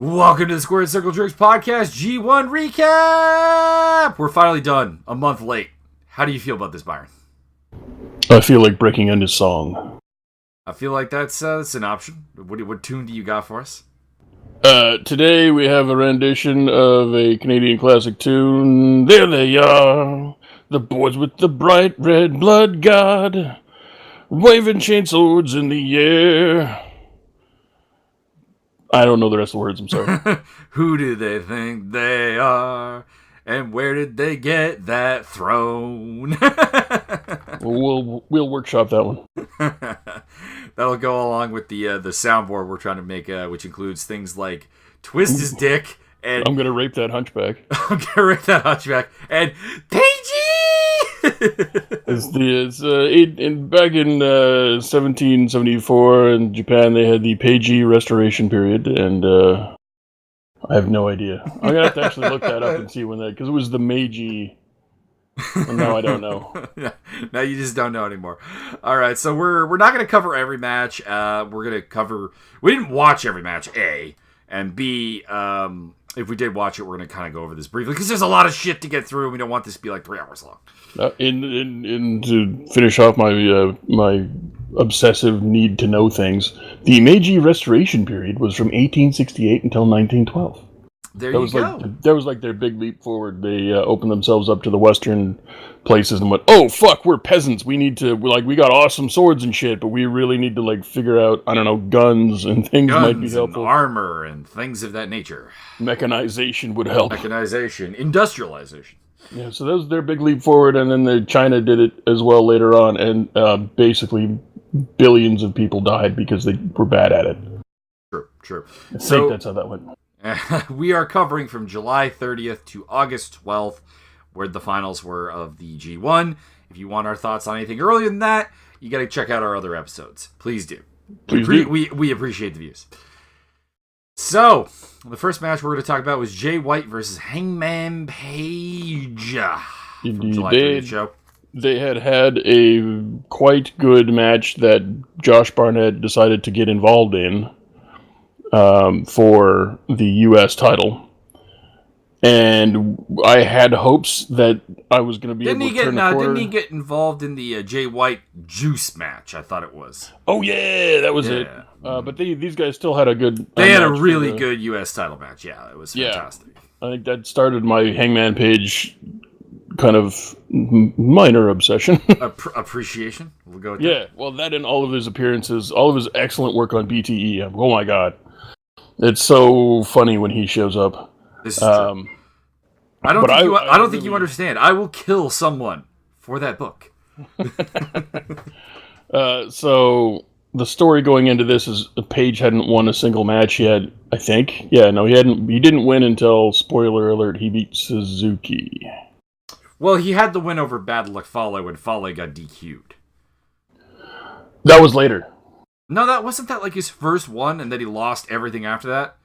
Welcome to the Squared Circle Jerks podcast G1 recap. We're finally done, a month late. How do you feel about this, Byron? I feel like breaking into song. I feel like that's an option. What tune do you got for us? Today we have a rendition of a Canadian classic tune. There they are, the boys with the bright red blood god, waving chainswords in the air. I don't know the rest of the words, I'm sorry. Who do they think they are? And where did they get that throne? We'll workshop that one. That'll go along with the soundboard we're trying to make, which includes things like twist his dick and I'm gonna rape that hunchback. I'm gonna rape that hunchback and Paigey. Back in 1774 in Japan, they had the Meiji Restoration period, and I have no idea. I'm gonna have to actually look that up and see when that, because it was the Meiji. And now I don't know. Now you just don't know anymore. All right, so we're not going to cover every match. We're going to cover. We didn't watch every match. A and B. If we did watch it, we're going to kind of go over this briefly because there's a lot of shit to get through. And we don't want this to be like 3 hours long. In to finish off my my obsessive need to know things, the Meiji Restoration period was from 1868 until 1912. There you go. That was like their big leap forward. They opened themselves up to the Western places and went, "Oh fuck, we're peasants. We need to we got awesome swords and shit, but we really need to figure out guns and things might be helpful. And armor and things of that nature. Mechanization would help. Mechanization, industrialization. Yeah, so that was their big leap forward, and then China did it as well later on, and basically billions of people died because they were bad at it. True. I think that's how that went. We are covering from July 30th to August 12th, where the finals were of the G1. If you want our thoughts on anything earlier than that, you got to check out our other episodes. Please do. We appreciate the views. So, the first match we're going to talk about was Jay White versus Hangman Page. From July 30th show. They had a quite good match that Josh Barnett decided to get involved in. For the U.S. title, and I had hopes that I was going to be able to turn the corner. Didn't he get involved in the Jay White Juice match? I thought it was. Oh yeah, that was it. But these guys still had a good. They had a really good U.S. title match. Yeah, it was fantastic. I think that started my Hangman Page kind of minor obsession. Appreciation. We'll go with that. Yeah, well, that and all of his appearances, all of his excellent work on BTE. Oh my god. It's so funny when he shows up. This is true. I don't think you understand. I will kill someone for that book. So the story going into this is Page hadn't won a single match yet. I think. Yeah, no, he hadn't. He didn't win until, spoiler alert, he beat Suzuki. Well, he had the win over Bad Luck Fale when Fale got DQ'd. That was later. No, wasn't that like his first one, and then he lost everything after that.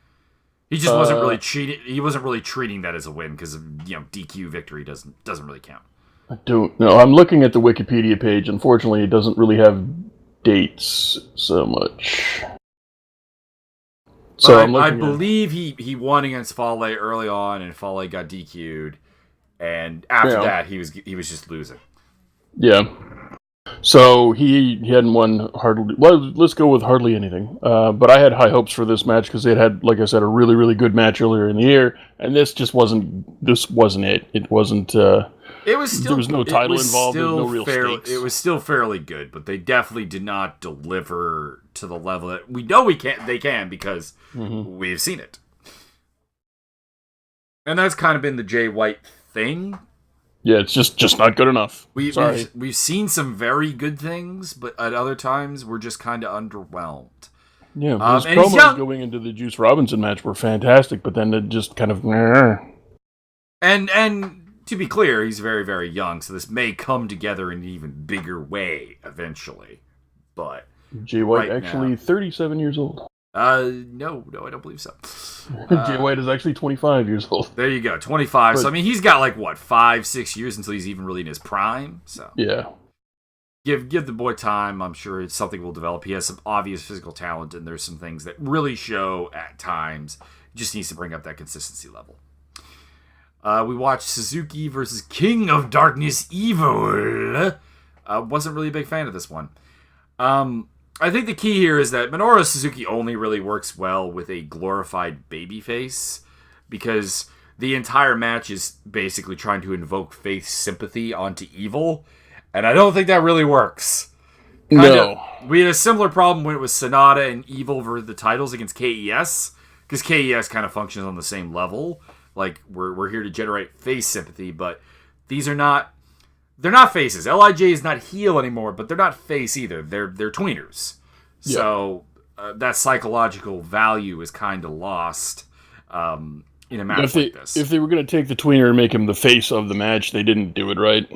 He just wasn't really cheating. He wasn't really treating that as a win because DQ victory doesn't really count. I don't know. I'm looking at the Wikipedia page. Unfortunately, it doesn't really have dates so much. So I believe he won against Fale early on, and Fale got DQ'd, and after that he was just losing. Yeah. So he hadn't won hardly. Well, let's go with hardly anything. But I had high hopes for this match because they had, like I said, a really, really good match earlier in the year, and this wasn't. This wasn't it. It wasn't. It was still. There was no title involved. There was no real stakes. It was still fairly good, but they definitely did not deliver to the level that we know they can because we've seen it, and that's kind of been the Jay White thing. Yeah, it's just not good enough. We've seen some very good things, but at other times we're just kind of underwhelmed. Yeah, his promos going into the Juice Robinson match were fantastic, but then it just kind of. And to be clear, he's very, very young, so this may come together in an even bigger way eventually. But Jay White actually 37 years old. No, I don't believe so. Jay White is actually 25 years old. There you go, 25. So, I mean, he's got 5-6 years until he's even really in his prime. So yeah. Give the boy time. I'm sure it's something will develop. He has some obvious physical talent, and there's some things that really show at times. He just needs to bring up that consistency level. We watched Suzuki versus King of Darkness Evil. Wasn't really a big fan of this one. I think the key here is that Minoru Suzuki only really works well with a glorified babyface, because the entire match is basically trying to invoke Faith's sympathy onto Evil, and I don't think that really works. No. We had a similar problem when it was Sonata and Evil for the titles against KES, because KES kind of functions on the same level. Like, we're here to generate face sympathy, but these are not... They're not faces. LIJ is not heel anymore, but they're not face either. They're tweeners. Yeah. So that psychological value is kind of lost in a match like this. If they were going to take the tweener and make him the face of the match, they didn't do it right.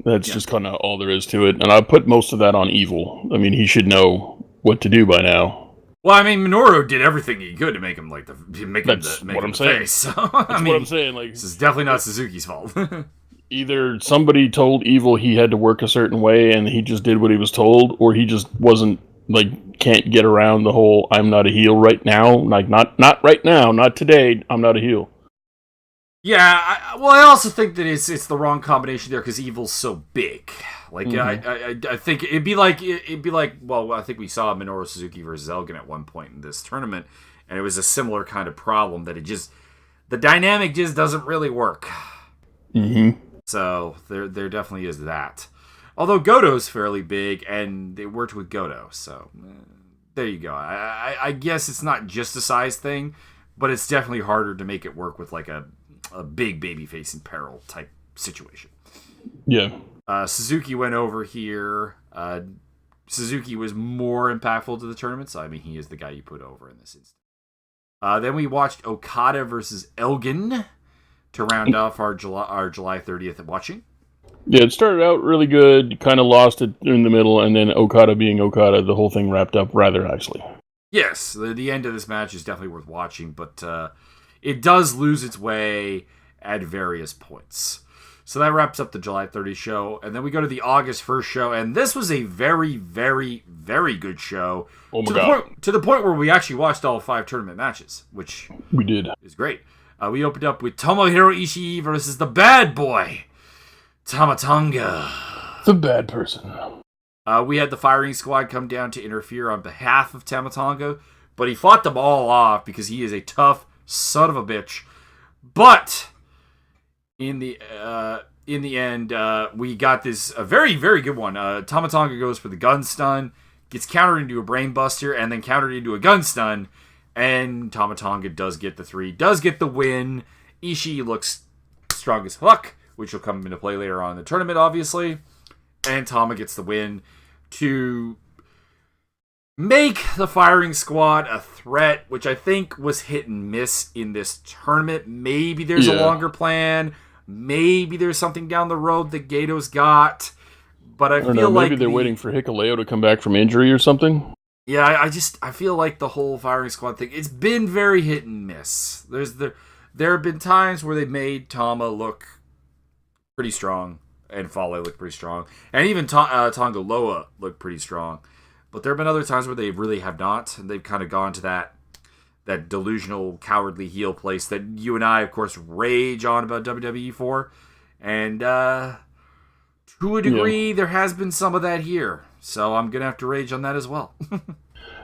That's just kind of all there is to it. And I put most of that on Evil. I mean, he should know what to do by now. Well, I mean, Minoru did everything he could to make him like the face. So, That's what I'm saying. Like, this is definitely not Suzuki's fault. Either somebody told Evil he had to work a certain way and he just did what he was told, or he just wasn't, like, can't get around the whole I'm not a heel right now. Like, not right now, not today, I'm not a heel. Yeah, I also think that it's the wrong combination there because Evil's so big. Like, I think it'd be like, well, I think we saw Minoru Suzuki versus Elgin at one point in this tournament, and it was a similar kind of problem that the dynamic just doesn't really work. Mm-hmm. So there definitely is that. Although Goto's fairly big, and they worked with Goto, so there you go. I guess it's not just a size thing, but it's definitely harder to make it work with like a big babyface in peril type situation. Yeah. Suzuki went over here. Suzuki was more impactful to the tournament, so I mean he is the guy you put over in this instance. Then we watched Okada versus Elgin to round off our July 30th watching. Yeah, it started out really good, kind of lost it in the middle, and then Okada being Okada, the whole thing wrapped up rather nicely. Yes, the end of this match is definitely worth watching, but it does lose its way at various points. So that wraps up the July 30th show, and then we go to the August 1st show, and this was a very, very, very good show. Oh my God. To the point where we actually watched all 5 tournament matches, which we did. Is great. We opened up with Tomohiro Ishii versus the bad boy, Tama Tonga. The bad person. We had the firing squad come down to interfere on behalf of Tama Tonga, but he fought them all off because he is a tough son of a bitch. But in the end, we got this a very, very good one. Tama Tonga goes for the gun stun, gets countered into a brain buster, and then countered into a gun stun. And Tama Tonga does get the 3, does get the win. Ishii looks strong as fuck, which will come into play later on in the tournament, obviously. And Tama gets the win to make the firing squad a threat, which I think was hit and miss in this tournament. Maybe there's a longer plan. Maybe there's something down the road that Gato's got. But I feel like maybe they're waiting for Hikuleo to come back from injury or something. Yeah, I feel like the whole firing squad thing, it's been very hit and miss. There have been times where they made Tama look pretty strong and Fale look pretty strong, and even Tonga Loa look pretty strong. But there have been other times where they really have not, and they've kind of gone to that delusional, cowardly heel place that you and I, of course, rage on about WWE for. And to a degree, there has been some of that here. So I'm going to have to rage on that as well.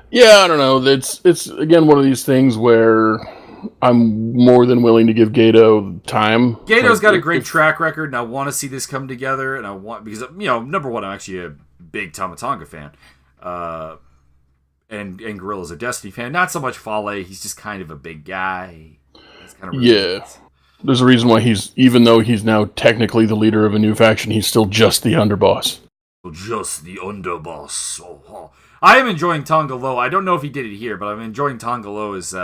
Yeah, I don't know. It's again, one of these things where I'm more than willing to give Gato time. Gato's got a great track record, and I want to see this come together. And I want, because, number one, I'm actually a big Tama Tonga fan. And Gorilla's a Destiny fan. Not so much Fale. He's just kind of a big guy. He's kind of There's a reason why even though he's now technically the leader of a new faction, he's still just the underboss. Just the underboss. Oh. I am enjoying Tonga Loa. I don't know if he did it here, but I'm enjoying Tonga Loa's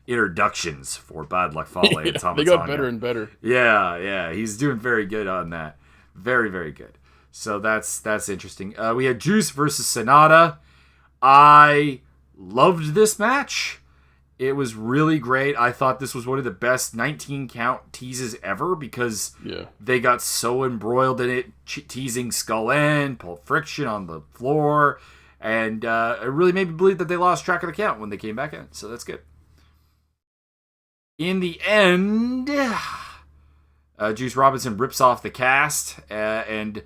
introductions for Bad Luck Fale and Tama Tonga. They got better and better. Yeah. He's doing very good on that. Very, very good. So that's interesting. We had Juice versus Sonata. I loved this match. It was really great. I thought this was one of the best 19 count teases ever because they got so embroiled in it, teasing Skull End, Pulp Friction on the floor, and it really made me believe that they lost track of the count when they came back in. So that's good. In the end, Juice Robinson rips off the cast and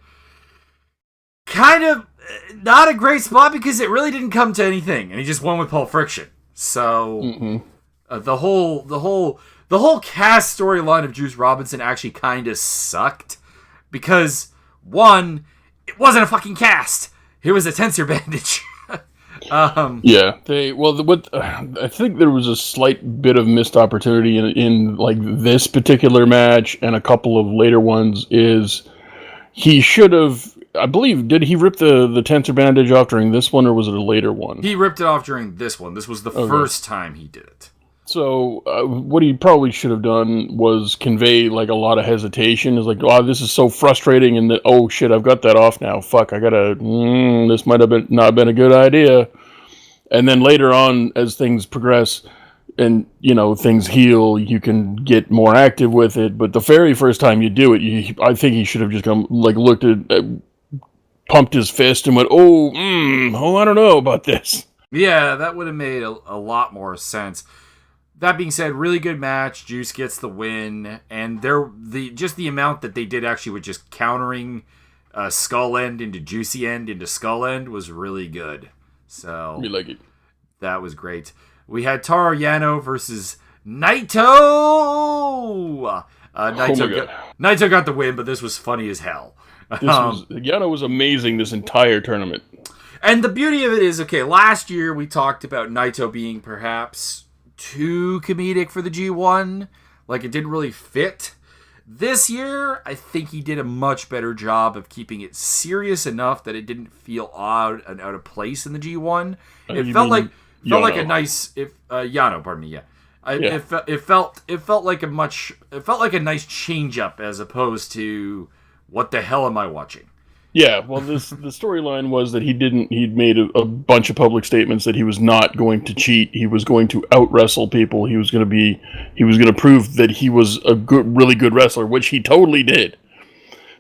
kind of not a great spot because it really didn't come to anything, and he just won with Pulp Friction. So the whole cast storyline of Juice Robinson actually kind of sucked because one, it wasn't a fucking cast; it was a tensor bandage. I think there was a slight bit of missed opportunity in like this particular match and a couple of later ones. Is he should have? I believe, did he rip the tensor bandage off during this one, or was it a later one? He ripped it off during this one. This was the first time he did it. So what he probably should have done was convey like a lot of hesitation. It's like, oh, this is so frustrating, and oh shit, I've got that off now. Fuck, I gotta. This might have not been a good idea. And then later on, as things progress, and things heal, you can get more active with it. But the very first time you do it, I think he should have just come looked at. Pumped his fist and went, I don't know about this. Yeah, that would have made a lot more sense. That being said, really good match. Juice gets the win, and the amount that they did actually with just countering Skull End into Juicy End into Skull End was really good. So we like it. That was great. We had Toru Yano versus Naito. Naito got the win, but this was funny as hell. Yano was amazing this entire tournament. And the beauty of it is, okay, last year we talked about Naito being perhaps too comedic for the G1. Like, it didn't really fit. This year, I think he did a much better job of keeping it serious enough that it didn't feel odd and out of place in the G1. It felt like a nice... Yano, pardon me, yeah. It felt like a nice change up as opposed to... What the hell am I watching? Yeah, well, the storyline was that he'd made a bunch of public statements that he was not going to cheat. He was going to out-wrestle people. He was going to prove that he was a really good wrestler, which he totally did.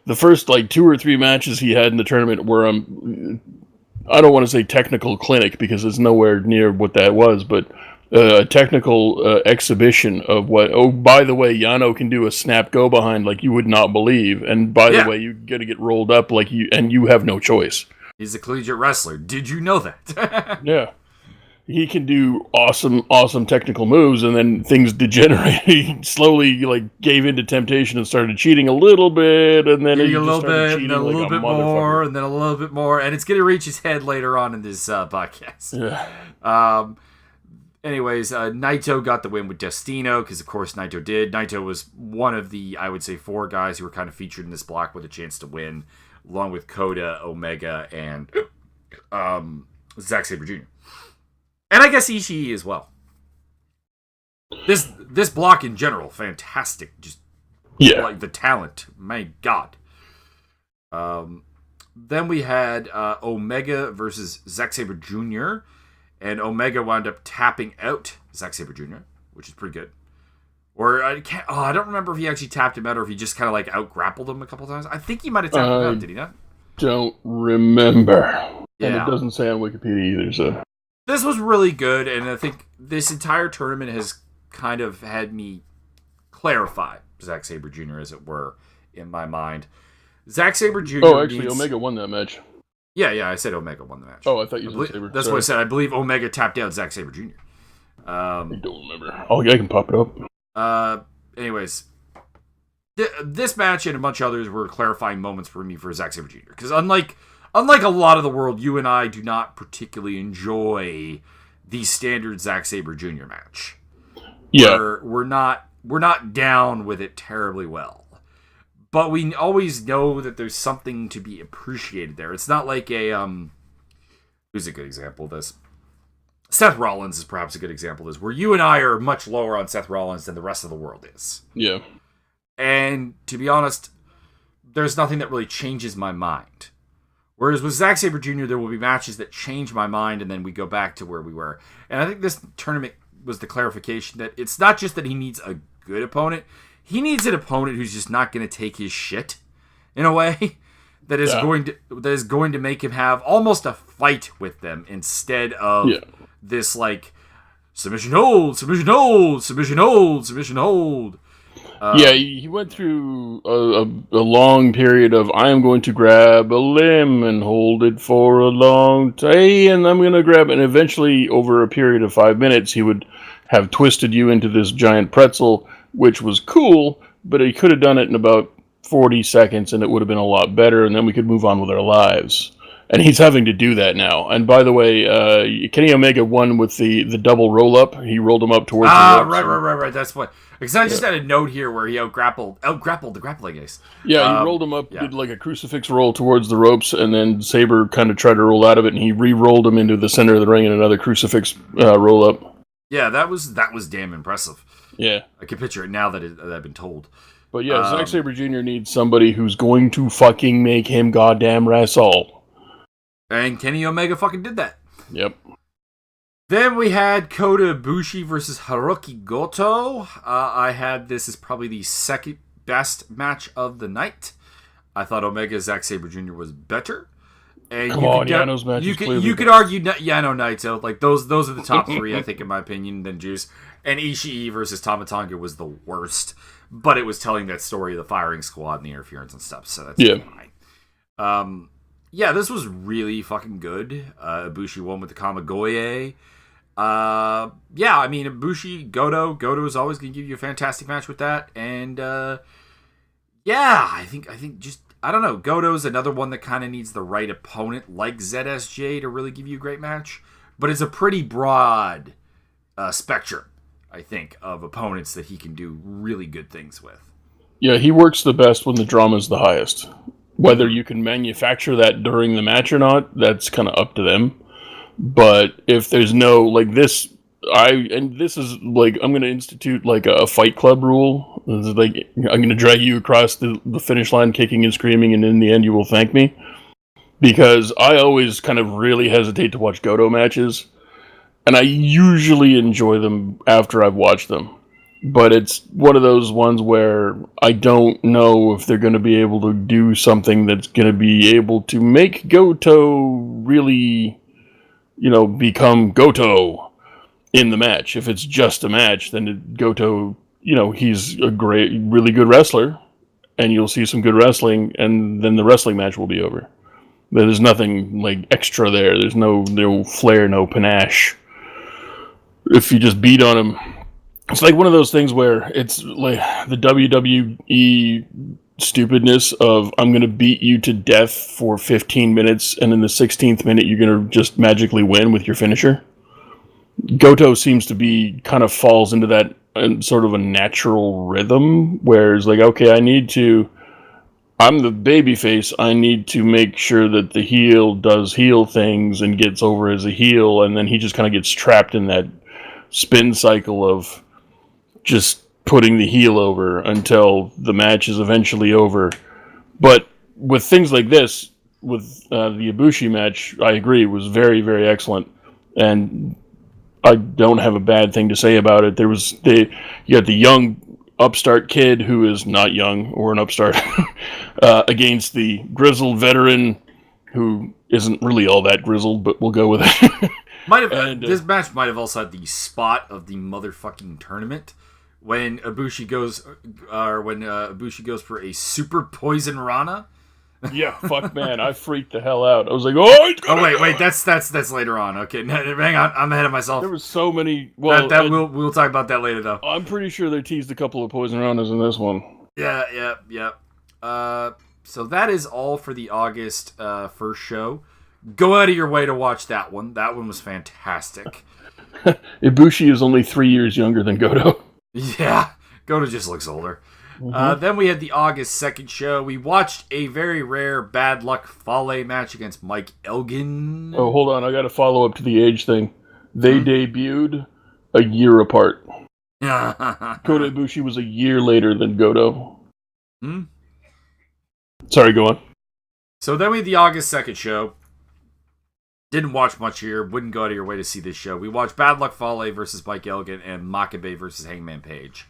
The first, 2 or 3 matches he had in the tournament were, I don't want to say technical clinic because it's nowhere near what that was, but a technical exhibition of what, by the way, Yano can do a snap go behind like you would not believe, and by the way, you got to get rolled up and you have no choice. He's a collegiate wrestler. Did you know that? Yeah. He can do awesome technical moves, and then things degenerated. He slowly gave into temptation and started cheating a little bit, and then he just started cheating a little bit more, and then a little bit more, and it's going to reach his head later on in this podcast. Yeah. Anyways, Naito got the win with Destino, because of course Naito did. Naito was one of the, I would say, 4 guys who were kind of featured in this block with a chance to win, along with Kota, Omega, and Zack Sabre Jr. And I guess Ishii as well. This block in general, fantastic. Just the talent, my God. Then we had Omega versus Zack Sabre Jr., and Omega wound up tapping out Zack Sabre Jr., which is pretty good. Or I don't remember if he actually tapped him out or if he just kind of out-grappled him a couple times. I think he might have tapped him out, did he not? Don't remember. Yeah. And it doesn't say on Wikipedia either, so... This was really good, and I think this entire tournament has kind of had me clarify Zack Sabre Jr., as it were, in my mind. Zack Sabre Jr. Oh, actually, Omega won that match. Yeah, I said Omega won the match. Oh, I thought you said Sabre. That's what I said. I believe Omega tapped out Zack Sabre Jr. I don't remember. Oh, yeah, I can pop it up. Anyways, this match and a bunch of others were clarifying moments for me for Zack Sabre Jr. Because unlike a lot of the world, you and I do not particularly enjoy the standard Zack Sabre Jr. match. Yeah, we're not down with it terribly well. But we always know that there's something to be appreciated there. It's not like who's a good example of this? Seth Rollins is perhaps a good example of this, where you and I are much lower on Seth Rollins than the rest of the world is. Yeah. And to be honest, there's nothing that really changes my mind. Whereas with Zack Sabre Jr., there will be matches that change my mind, and then we go back to where we were. And I think this tournament was the clarification that it's not just that he needs a good opponent. He needs an opponent who's just not going to take his shit in a way that is going to make him have almost a fight with them instead of this like submission hold, submission hold, submission hold, submission hold. He went through a long period of I am going to grab a limb and hold it for a long time, and I'm going to grab it. And eventually, over a period of 5 minutes, he would have twisted you into this giant pretzel, which was cool, but he could have done it in about 40 seconds, and it would have been a lot better, and then we could move on with our lives. And he's having to do that now. And by the way, Kenny Omega won with the double roll-up. He rolled him up towards the ropes. Right. That's what... Because I just had a note here where he outgrappled the grappling ace. Yeah, he rolled him up, did like a crucifix roll towards the ropes, and then Sabre kind of tried to roll out of it, and he re-rolled him into the center of the ring in another crucifix roll-up. Yeah, that was damn impressive. Yeah. I can picture it now that I've been told. But yeah, Zack Sabre Jr. needs somebody who's going to fucking make him goddamn wrestle. And Kenny Omega fucking did that. Yep. Then we had Kota Ibushi versus Hiroki Goto. I had this as probably the second best match of the night. I thought Omega Zack Sabre Jr. was better. And Yano's match you could argue Yano Naito. Like those are the top three, I think, in my opinion. Then Juice and Ishii versus Tama Tonga was the worst, but it was telling that story of the firing squad and the interference and stuff. So that's fine. This was really fucking good. Ibushi won with the Kamigoye. I mean, Ibushi, Goto is always going to give you a fantastic match with that. And, I think just, I don't know, Goto's another one that kind of needs the right opponent like ZSJ to really give you a great match. But it's a pretty broad spectrum, I think, of opponents that he can do really good things with. Yeah, he works the best when the drama's the highest. Whether you can manufacture that during the match or not, that's kind of up to them. But if there's no, like this, this is like, I'm going to institute like a Fight Club rule. This is like, I'm going to drag you across the finish line kicking and screaming, and in the end you will thank me. Because I always kind of really hesitate to watch Goto matches, and I usually enjoy them after I've watched them. But it's one of those ones where I don't know if they're going to be able to do something that's going to be able to make Goto really, become Goto in the match. If it's just a match, then Goto, he's a really good wrestler, and you'll see some good wrestling, and then the wrestling match will be over. There's nothing like extra there. There's no flair, no panache. If you just beat on him, it's like one of those things where it's like the WWE stupidness of I'm going to beat you to death for 15 minutes, and in the 16th minute you're going to just magically win with your finisher. Goto seems to be kind of falls into that sort of a natural rhythm where it's like, okay, I'm the babyface. I need to make sure that the heel does heel things and gets over as a heel, and then he just kind of gets trapped in that spin cycle of just putting the heel over until the match is eventually over. But with things like this, with the Ibushi match, I agree, was very, very excellent. And I don't have a bad thing to say about it. You got the young upstart kid who is not young or an upstart against the grizzled veteran who isn't really all that grizzled, but we'll go with it. This match might have also had the spot of the motherfucking tournament when Ibushi goes for a super poison Rana. Yeah, fuck man, I freaked the hell out. I was like, oh wait, that's later on. Okay, hang on, I'm ahead of myself. There was so many. Well, we'll talk about that later though. I'm pretty sure they teased a couple of poison Ranas in this one. Yeah. So that is all for the August first show. Go out of your way to watch that one. That one was fantastic. Ibushi is only 3 years younger than Goto. Yeah, Goto just looks older. Mm-hmm. Then we had the August 2nd show. We watched a very rare Bad Luck Fale match against Mike Elgin. Oh, hold on. I got to follow up to the age thing. They debuted a year apart. Kota Ibushi was a year later than Goto. Sorry, go on. So then we had the August 2nd show. Didn't watch much here. Wouldn't go out of your way to see this show. We watched Bad Luck Fale versus Mike Elgin and Makabe versus Hangman Page.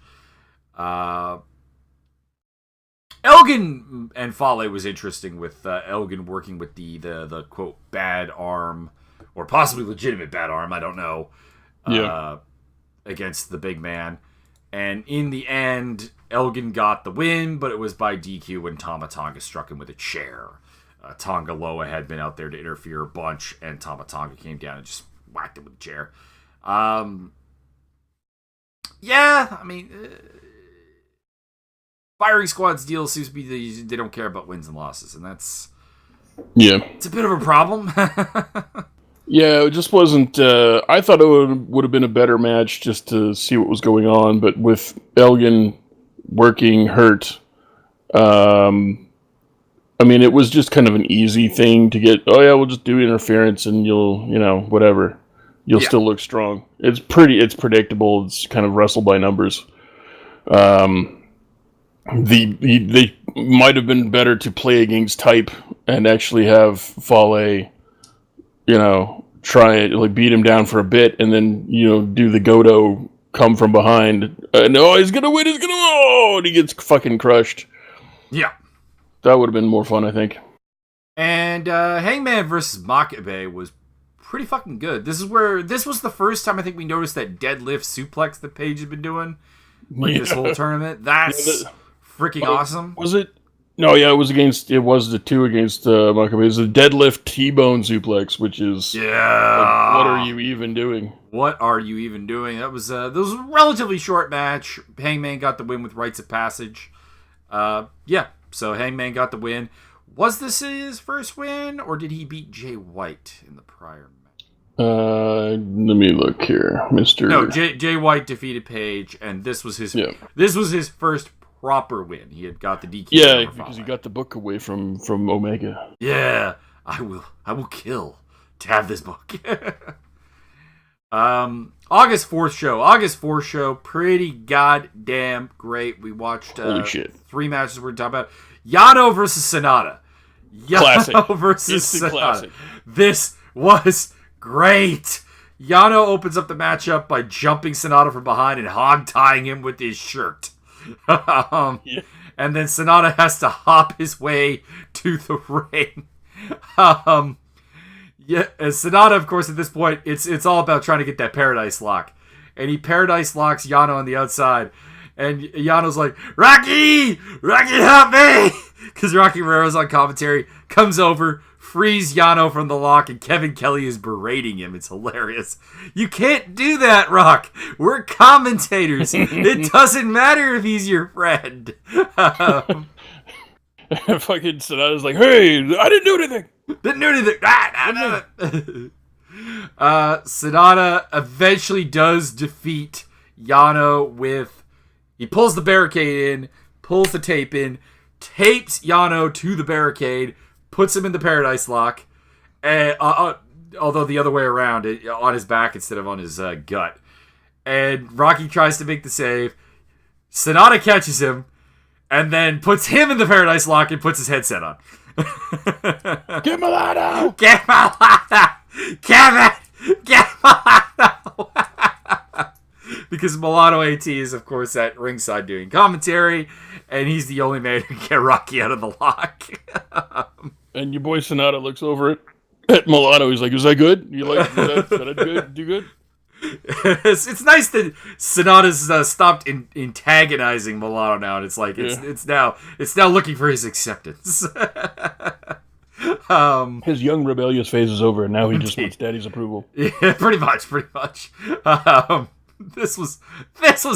Elgin and Fale was interesting with Elgin working with the quote bad arm, or possibly legitimate bad arm, I don't know, against the big man. And in the end, Elgin got the win, but it was by DQ when Tama Tonga struck him with a chair. Tonga Loa had been out there to interfere a bunch, and Tama Tonga came down and just whacked him with a chair. Firing Squad's deal seems to be they don't care about wins and losses, and it's a bit of a problem. Yeah, it just wasn't. I thought it would have been a better match just to see what was going on, but with Elgin working hurt, it was just kind of an easy thing to get. Oh yeah, we'll just do interference, and whatever. You'll still look strong. It's predictable. It's kind of wrestle by numbers. They might have been better to play against type and actually have Fale, try it, like beat him down for a bit, and then do the Goto come from behind, and he's gonna win, and he gets fucking crushed. Yeah, that would have been more fun, I think. And Hangman versus Makabe was pretty fucking good. This was the first time I think we noticed that deadlift suplex that Page had been doing this whole tournament. That's freaking awesome. Was it? No, yeah, it was the two against Makabe. It was a deadlift T-bone suplex, which is what are you even doing? What are you even doing? That was a relatively short match. Hangman got the win with rites of passage. So Hangman got the win. Was this his first win, or did he beat Jay White in the prior match? Let me look here, Mr. No, Jay White defeated Page, and this was his first proper win. He had got the DQ. Yeah, because he got the book away from Omega. Yeah, I will kill to have this book. August 4th show, pretty goddamn great. We watched holy shit, 3 matches we're talking about. Yano versus Sonata. Classic. Versus Sonata. Classic. This was great. Yano opens up the matchup by jumping Sonata from behind and hog-tying him with his shirt. And then Sonata has to hop his way to the ring. As Sonata, of course, at this point, it's all about trying to get that Paradise Lock. And he Paradise Locks Yano on the outside. And Yano's like, Rocky, help me! Because Rocky Guerrero's on commentary, comes over, frees Yano from the lock, and Kevin Kelly is berating him. It's hilarious. You can't do that, Rock. We're commentators. It doesn't matter if he's your friend. Fucking Sonata's like, hey, I didn't do anything. Sonata eventually does defeat Yano with... He pulls the barricade in, pulls the tape in, tapes Yano to the barricade, puts him in the Paradise Lock, and, although the other way around, on his back instead of on his gut. And Rocky tries to make the save. Sonata catches him, and then puts him in the Paradise Lock and puts his headset on. Get Milano! Get Milano! Kevin! Get Milano! Because Milano AT is, of course, at ringside doing commentary, and he's the only man who can get Rocky out of the lock. And your boy Sonata looks over at Milano. He's like, "Is that good? You like is that good? Do good?" It's nice that Sonata's stopped antagonizing Milano now, and it's like it's now looking for his acceptance. His young rebellious phase is over, and now he just wants Daddy's approval. Yeah, pretty much. This was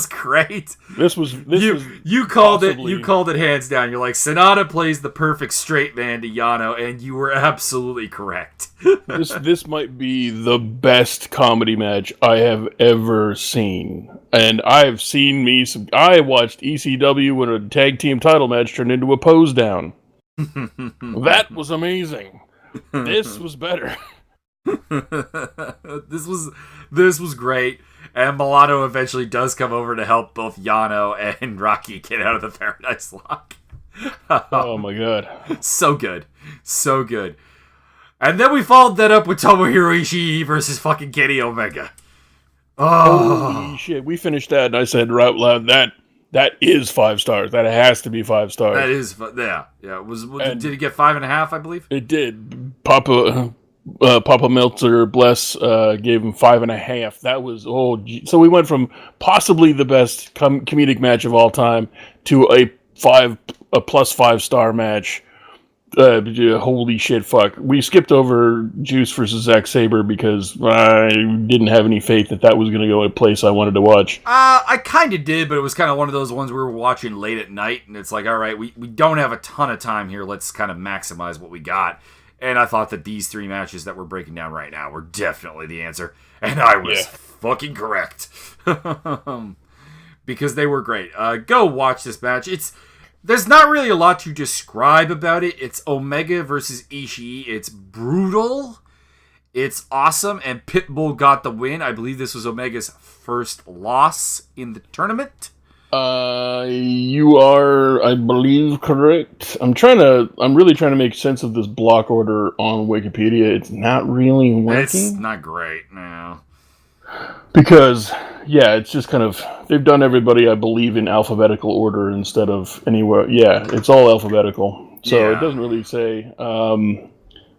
great. You called it hands down. You're like, Sonata plays the perfect straight man to Yano, and you were absolutely correct. This might be the best comedy match I have ever seen. And I watched ECW when a tag team title match turned into a pose down. That was amazing. This was better. This was great. And Milano eventually does come over to help both Yano and Rocky get out of the Paradise Lock. Oh my god. So good. And then we followed that up with Tomohiro Ishii versus fucking Kenny Omega. Oh. Holy shit. We finished that, and I said right out loud, that is 5 stars. That has to be 5 stars. That is, yeah. Did it get 5.5, I believe? It did. Papa Meltzer, bless, gave him 5.5. That was, so we went from possibly the best comedic match of all time to a plus 5-star match. Holy shit, fuck. We skipped over Juice versus Zack Sabre because I didn't have any faith that was going to go a place I wanted to watch. I kind of did, but it was kind of one of those ones we were watching late at night, and it's like, all right, we don't have a ton of time here. Let's kind of maximize what we got. And I thought that these 3 matches that we're breaking down right now were definitely the answer. And I was fucking correct. Because they were great. Go watch this match. There's not really a lot to describe about it. It's Omega versus Ishii. It's brutal. It's awesome. And Pitbull got the win. I believe this was Omega's first loss in the tournament. You are, I believe, correct. I'm really trying to make sense of this block order on Wikipedia. It's not really working. It's not great, no. Because, it's just kind of, they've done everybody, I believe, in alphabetical order instead of anywhere. Yeah, it's all alphabetical. So it doesn't really say.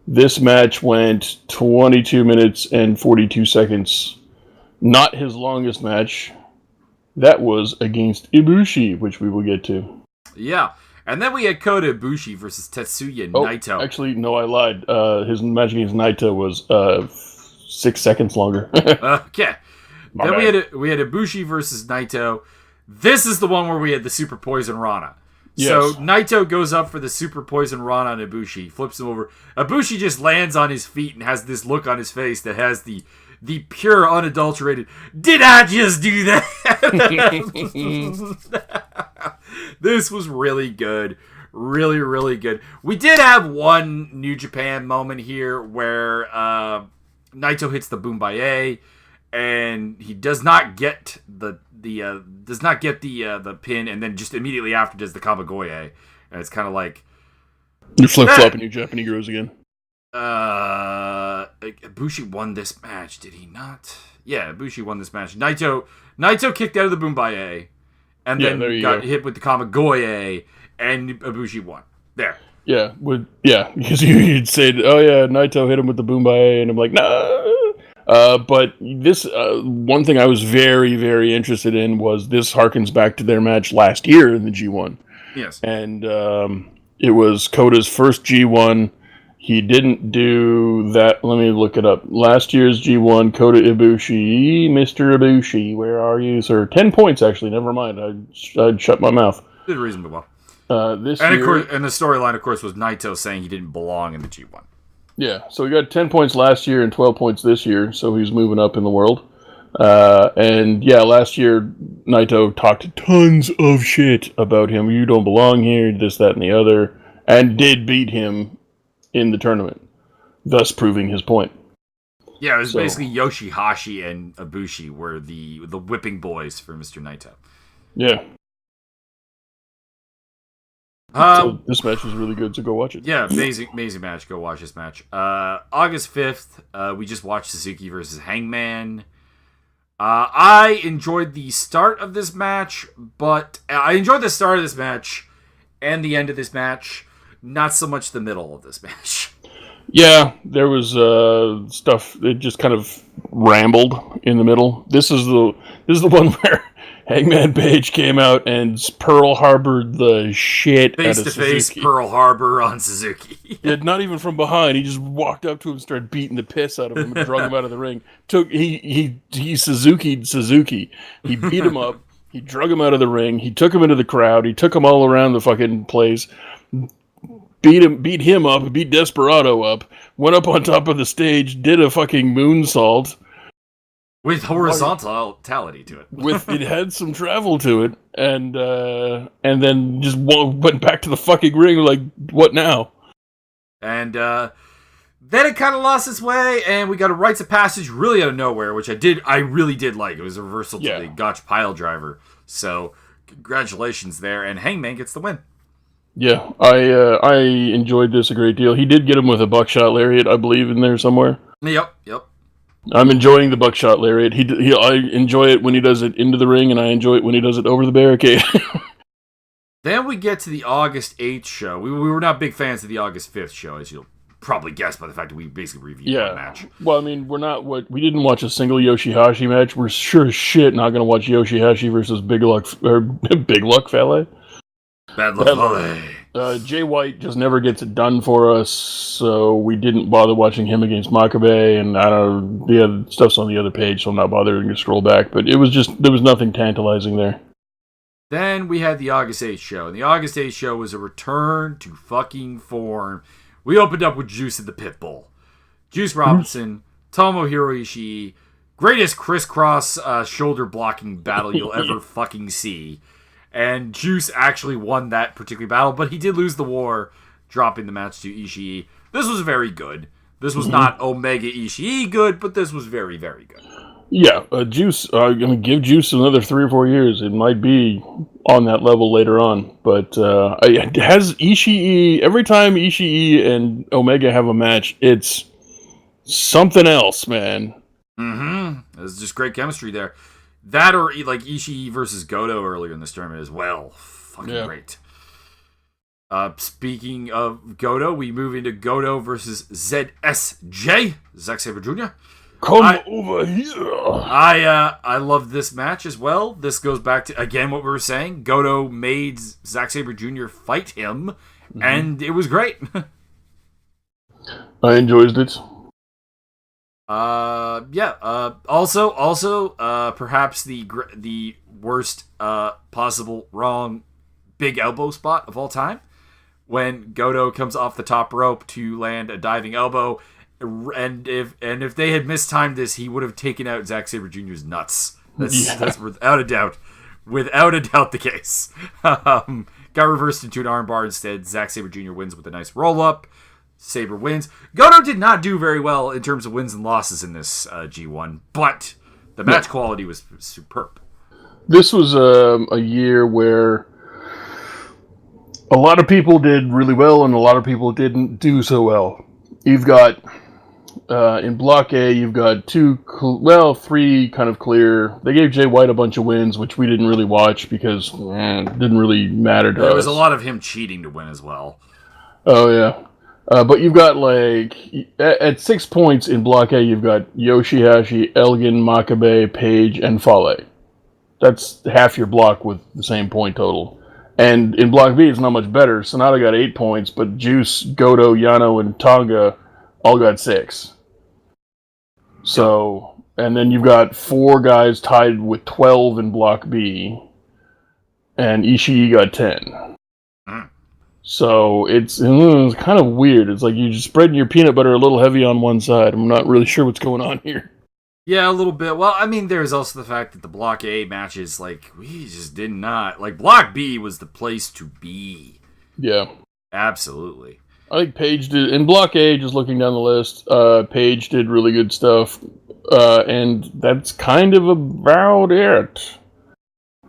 This match went 22 minutes and 42 seconds. Not his longest match. That was against Ibushi, which we will get to. Yeah. And then we had Kota Ibushi versus Tetsuya Naito. Actually, no, I lied. His match against Naito was 6 seconds longer. Okay. Then we had Ibushi versus Naito. This is the one where we had the Super Poison Rana. Yes. So Naito goes up for the Super Poison Rana on Ibushi, flips him over. Ibushi just lands on his feet and has this look on his face that has the pure, unadulterated, did I just do that? This was really good. Really, really good. We did have one New Japan moment here where Naito hits the Boombaye, and he does not get the pin, and then just immediately after does the Kamigoye, and it's kind of like you're flip flopping your Japanese girls again. Ibushi won this match, did he not? Yeah, Ibushi won this match. Naito kicked out of the Boombaye, and then got hit with the Kamigoye, and Ibushi won. There. Yeah, because you'd say, oh yeah, Naito hit him with the Boombaye, and I'm like, no. But this one thing I was very, very interested in was this harkens back to their match last year in the G1. Yes. And it was Kota's first G1. He didn't do that. Let me look it up. Last year's G1, Kota Ibushi. Mr. Ibushi, where are you, sir? 10 points, actually. Never mind. I'd shut my mouth. Did reasonably well. And the storyline, of course, was Naito saying he didn't belong in the G1. Yeah, so he got 10 points last year and 12 points this year, so he's moving up in the world. Last year, Naito talked tons of shit about him. You don't belong here, this, that, and the other, and did beat him in the tournament, thus proving his point. Yeah, it was basically Yoshihashi and Ibushi were the whipping boys for Mr. Naito. Yeah. So this match was really good, so go watch it. Yeah, amazing match. Go watch this match. August 5th, we just watched Suzuki versus Hangman. I enjoyed the start of this match, but I enjoyed the start of this match and the end of this match. Not so much the middle of this match. Yeah, there was stuff that just kind of rambled in the middle. This is the one where Hangman Page came out and Pearl Harbored the shit out of Suzuki. Face-to-face Pearl Harbor on Suzuki. Yeah, not even from behind. He just walked up to him and started beating the piss out of him and drug him out of the ring. He Suzuki'd Suzuki. He beat him up. He drug him out of the ring. He took him into the crowd. He took him all around the fucking place. Beat him up, beat Desperado up, went up on top of the stage, did a fucking moonsault. With horizontality to it. It had some travel to it, and then just went back to the fucking ring like, what now? And then it kind of lost its way, and we got a rites of passage really out of nowhere, which I really did like. It was a reversal to the Gotch pile driver. So, congratulations there, and Hangman gets the win. Yeah, I enjoyed this a great deal. He did get him with a buckshot lariat, I believe, in there somewhere. Yep. I'm enjoying the buckshot lariat. I enjoy it when he does it into the ring, and I enjoy it when he does it over the barricade. Then we get to the August 8th show. We were not big fans of the August 5th show, as you'll probably guess by the fact that we basically reviewed one match. Well, I mean, we didn't watch a single Yoshihashi match. We're sure as shit not going to watch Yoshihashi versus Big Luck or Big Luck Fale. Bad Luck Fale. Jay White just never gets it done for us, so we didn't bother watching him against Makabe, and I don't know, the other stuff's on the other page, so I'm not bothering to scroll back, but there was nothing tantalizing there. Then we had the August 8th show, and the August 8th show was a return to fucking form. We opened up with Juice and the Pitbull. Juice Robinson, Tomohiro Ishii, greatest crisscross shoulder blocking battle you'll ever fucking see. And Juice actually won that particular battle, but he did lose the war, dropping the match to Ishii. This was very good. This was not Omega Ishii good, but this was very, very good. Yeah, Juice, I'm going to give Juice another 3 or 4 years. It might be on that level later on. But has Ishii, every time Ishii and Omega have a match, it's something else, man. There's just great chemistry there. That or like Ishii versus Goto earlier in this tournament as well. Fucking great. Speaking of Goto, we move into Goto versus ZSJ, Zack Sabre Jr. Come over here. I love this match as well. This goes back to, again, what we were saying. Goto made Zack Sabre Jr. fight him, and it was great. I enjoyed it. Also, perhaps the worst possible wrong big elbow spot of all time, when Goto comes off the top rope to land a diving elbow, and if they had mistimed this, he would have taken out Zack Sabre Jr.'s nuts. That's without a doubt the case. Got reversed into an armbar instead. Zack Sabre Jr. wins with a nice roll up. Sabre wins. Goto did not do very well in terms of wins and losses in this G1, but the match quality was superb. This was a year where a lot of people did really well and a lot of people didn't do so well. You've got, in Block A, you've got 3 kind of clear. They gave Jay White a bunch of wins, which we didn't really watch because it didn't really matter to us. There was a lot of him cheating to win as well. Oh, yeah. But you've got, at 6 points in Block A, you've got Yoshihashi, Elgin, Makabe, Page, and Fale. That's half your block with the same point total. And in Block B, it's not much better. Sonata got 8 points, but Juice, Goto, Yano, and Tonga all got 6. So, and then you've got 4 guys tied with 12 in Block B, and Ishii got 10. So it's kind of weird. It's like you're just spreading your peanut butter a little heavy on one side. I'm not really sure what's going on here. Yeah, a little bit. Well, I mean, there's also the fact that the Block A matches, we just did not. Block B was the place to be. Yeah. Absolutely. I think Page did. In Block A, just looking down the list, Page did really good stuff. And that's kind of about it.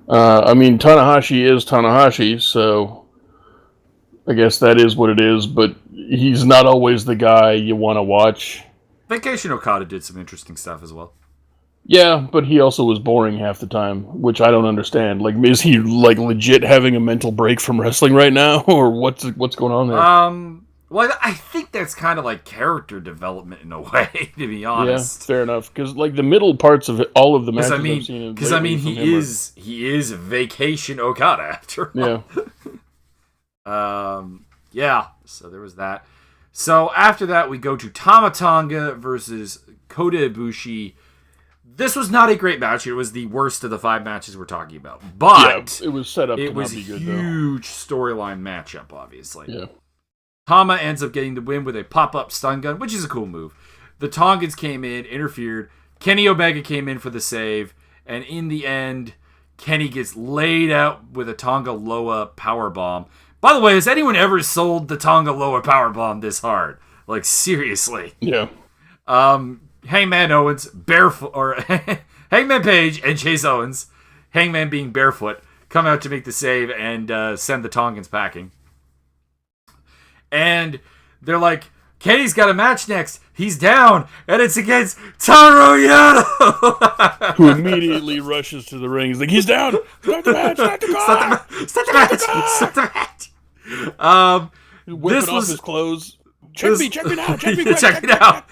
I mean, Tanahashi is Tanahashi, so I guess that is what it is, but he's not always the guy you want to watch. Vacation Okada did some interesting stuff as well. Yeah, but he also was boring half the time, which I don't understand. Is he legit having a mental break from wrestling right now, or what's going on there? Well, I think that's kind of character development in a way, to be honest. Yeah, fair enough. Because the middle parts of all of the matches I've seen, because he is Vacation Okada after all. Yeah. Yeah. So there was that. So after that, we go to Tama Tonga versus Kota Ibushi. This was not a great match. It was the worst of the 5 matches we're talking about. But it was set up to not be good, though. It was a huge storyline matchup, obviously. Yeah. Tama ends up getting the win with a pop-up stun gun, which is a cool move. The Tongans came in, interfered. Kenny Omega came in for the save. And in the end, Kenny gets laid out with a Tonga Loa powerbomb. By the way, has anyone ever sold the Tonga Loa powerbomb this hard? Seriously. Yeah. Hangman Owens, barefoot, or Hangman Page and Chase Owens, Hangman being barefoot, come out to make the save and send the Tongans packing. And they're like, Kenny's got a match next. He's down, and it's against Toru Yano. Who immediately rushes to the ring. He's like, he's down. Start the match. Start the match. Whipping off his clothes. Check me now. Check me now.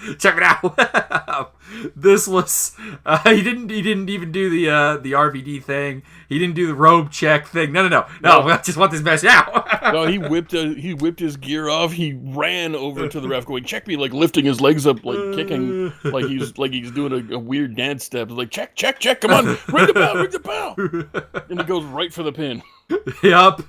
This was he didn't even do the RVD thing. He didn't do the robe check thing. No. I just want this match now. No, he whipped his gear off. He ran over to the ref, going, "Check me!" Like lifting his legs up, like kicking, like he's doing a weird dance step. Like check. Come on, ring the bell. And he goes right for the pin. Yep.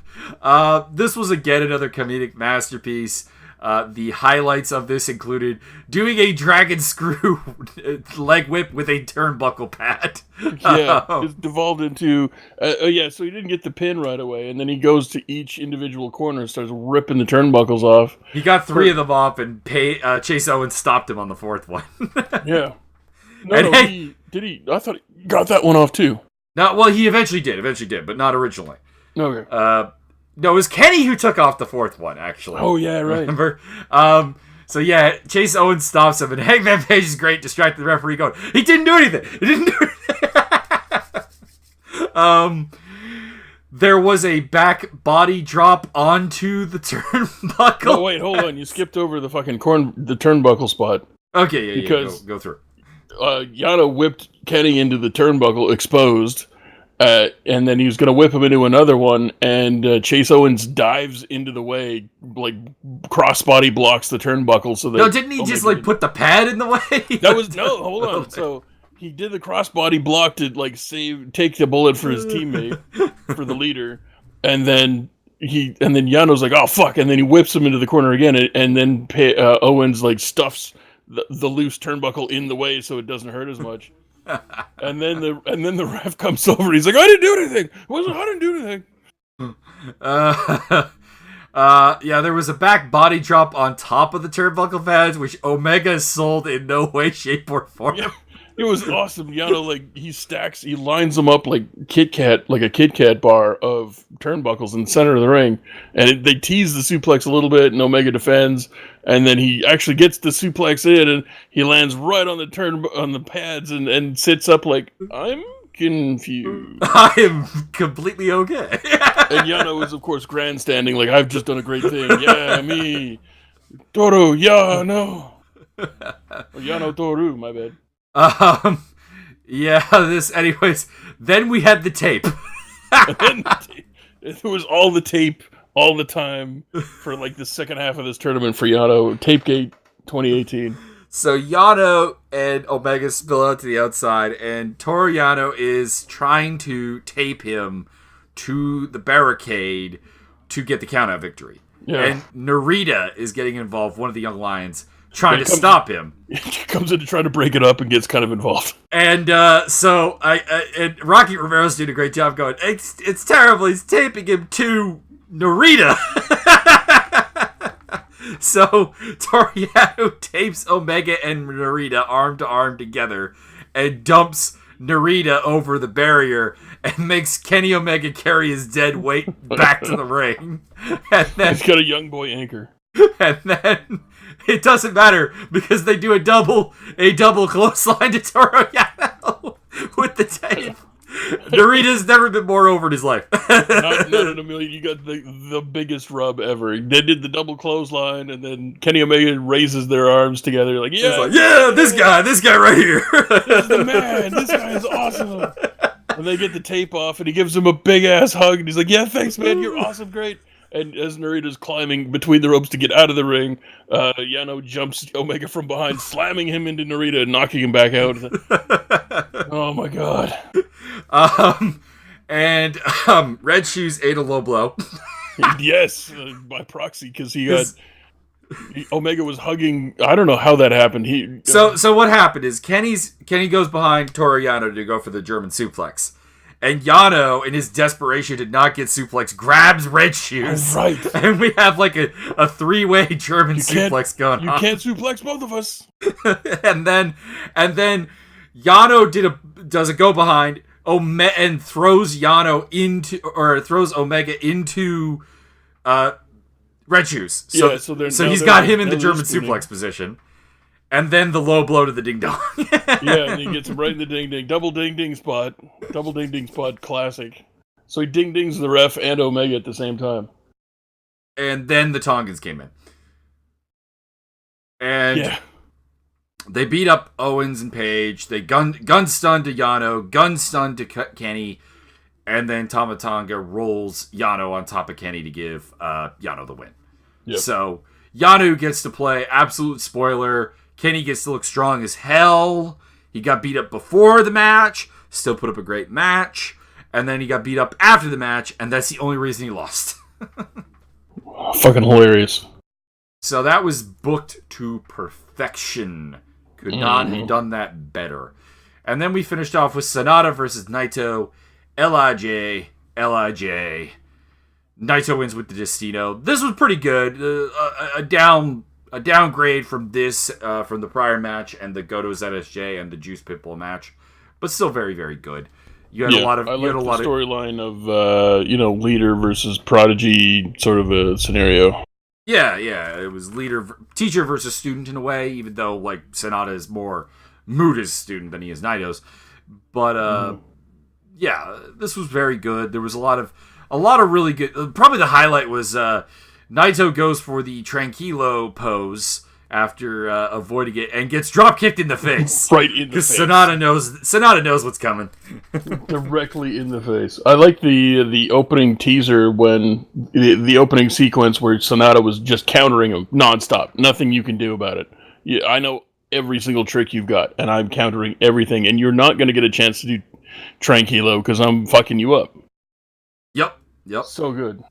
This was again another comedic masterpiece. The highlights of this included doing a dragon screw leg whip with a turnbuckle pad. Yeah, it's devolved into... so he didn't get the pin right away, and then he goes to each individual corner and starts ripping the turnbuckles off. He got 3 of them off, and Chase Owens stopped him on the 4th one. Yeah. Did he? I thought he got that one off, too. No, well, he eventually did, but not originally. Okay. No, it was Kenny who took off the 4th one, actually. Oh, yeah, right. Remember? So, yeah, Chase Owens stops him, and Hangman Page is great, distracting the referee, going, he didn't do anything! There was a back body drop onto the turnbuckle. Oh, wait, hold on. You skipped over the fucking the turnbuckle spot. Okay, yeah, because go through. Yano whipped Kenny into the turnbuckle exposed. And then he was going to whip him into another one, and Chase Owens dives into the way, like crossbody blocks the turnbuckle. So that didn't he just put the pad in the way? Hold on. So he did the crossbody block to take the bullet for his teammate, for the leader, and then Yano's like, oh fuck, and then he whips him into the corner again, and then Owens stuffs the loose turnbuckle in the way so it doesn't hurt as much. And then the ref comes over and he's like, I didn't do anything. I didn't do anything. Yeah, there was a back body drop on top of the turnbuckle pads, which Omega sold in no way, shape, or form. Yeah, it was awesome. Yano, he lines them up like a Kit Kat bar of turnbuckles in the center of the ring, and they tease the suplex a little bit, and Omega defends, and then he actually gets the suplex in, and he lands right on the pads, and sits up like, I'm confused. I am completely okay. And Yano is, of course, grandstanding, like, I've just done a great thing. Yeah, me. Toru, Yano. Yano Toru, my bad. Anyways, then we had the tape. It was all the tape, all the time, for the second half of this tournament for Yano. Tapegate 2018. So Yano and Omega spill out to the outside, and Toru Yano is trying to tape him to the barricade to get the countout victory. Yeah. And Narita is getting involved, one of the young lions, trying to stop him. He comes in to try to break it up and gets kind of involved. And and Rocky Romero's doing a great job going, it's terrible, he's taping him to Narita. So Toru Yano tapes Omega and Narita arm to arm together and dumps Narita over the barrier and makes Kenny Omega carry his dead weight back to the ring. And then he's got a young boy anchor. And then it doesn't matter because they do a double clothesline to Toru Yano with the tape. Narita's never been more over in his life. not in a million. You got the biggest rub ever. They did the double clothesline, and then Kenny Omega raises their arms together, like, this guy right here. This is the man. This guy is awesome. And they get the tape off, and he gives him a big ass hug, and he's like, yeah, thanks, man. You're awesome, great. And as Narita's climbing between the ropes to get out of the ring, Yano jumps Omega from behind, slamming him into Narita and knocking him back out. Oh my god. Red Shoes ate a low blow. Yes, by proxy, because Omega was hugging. I don't know how that happened. So what happened is Kenny goes behind Toru Yano to go for the German suplex. And Yano, in his desperation to not get suplex, grabs Red Shoes. Oh, right. And we have a three-way German suplex going on. You can't suplex both of us. and then Yano does a go behind and throws Omega into Red shoes. So he's got him in the German suplex position. And then the low blow to the ding dong. Yeah, and he gets him right in the ding ding. Double ding ding spot. Double ding ding spot, classic. So he ding dings the ref and Omega at the same time. And then the Tongans came in. And they beat up Owens and Page. They gun stun to Yano, gun stun to Kenny. And then Tama Tonga rolls Yano on top of Kenny to give Yano the win. Yep. So Yano gets to play, absolute spoiler. Kenny gets to look strong as hell. He got beat up before the match, still put up a great match. And then he got beat up after the match, and that's the only reason he lost. Fucking hilarious. So that was booked to perfection. Could not have done that better. And then we finished off with Sonata versus Naito. LIJ. Naito wins with the Destino. This was pretty good. A downgrade from this, from the prior match and the Goto ZSJ and the Juice Pitbull match, but still very, very good. You had a lot of. I like the storyline of leader versus prodigy sort of a scenario. Yeah, it was teacher versus student in a way, even though like Sonata is more Muta's student than he is Naito's. But yeah, this was very good. There was a lot of really good. Probably the highlight was Naito goes for the Tranquilo pose after avoiding it and gets drop kicked in the face. Right in the face. Because Sonata knows what's coming. Directly in the face. I like the opening teaser when the opening sequence where Sonata was just countering him nonstop. Nothing you can do about it. Yeah, I know every single trick you've got, and I'm countering everything, and you're not going to get a chance to do Tranquilo because I'm fucking you up. Yep. So good.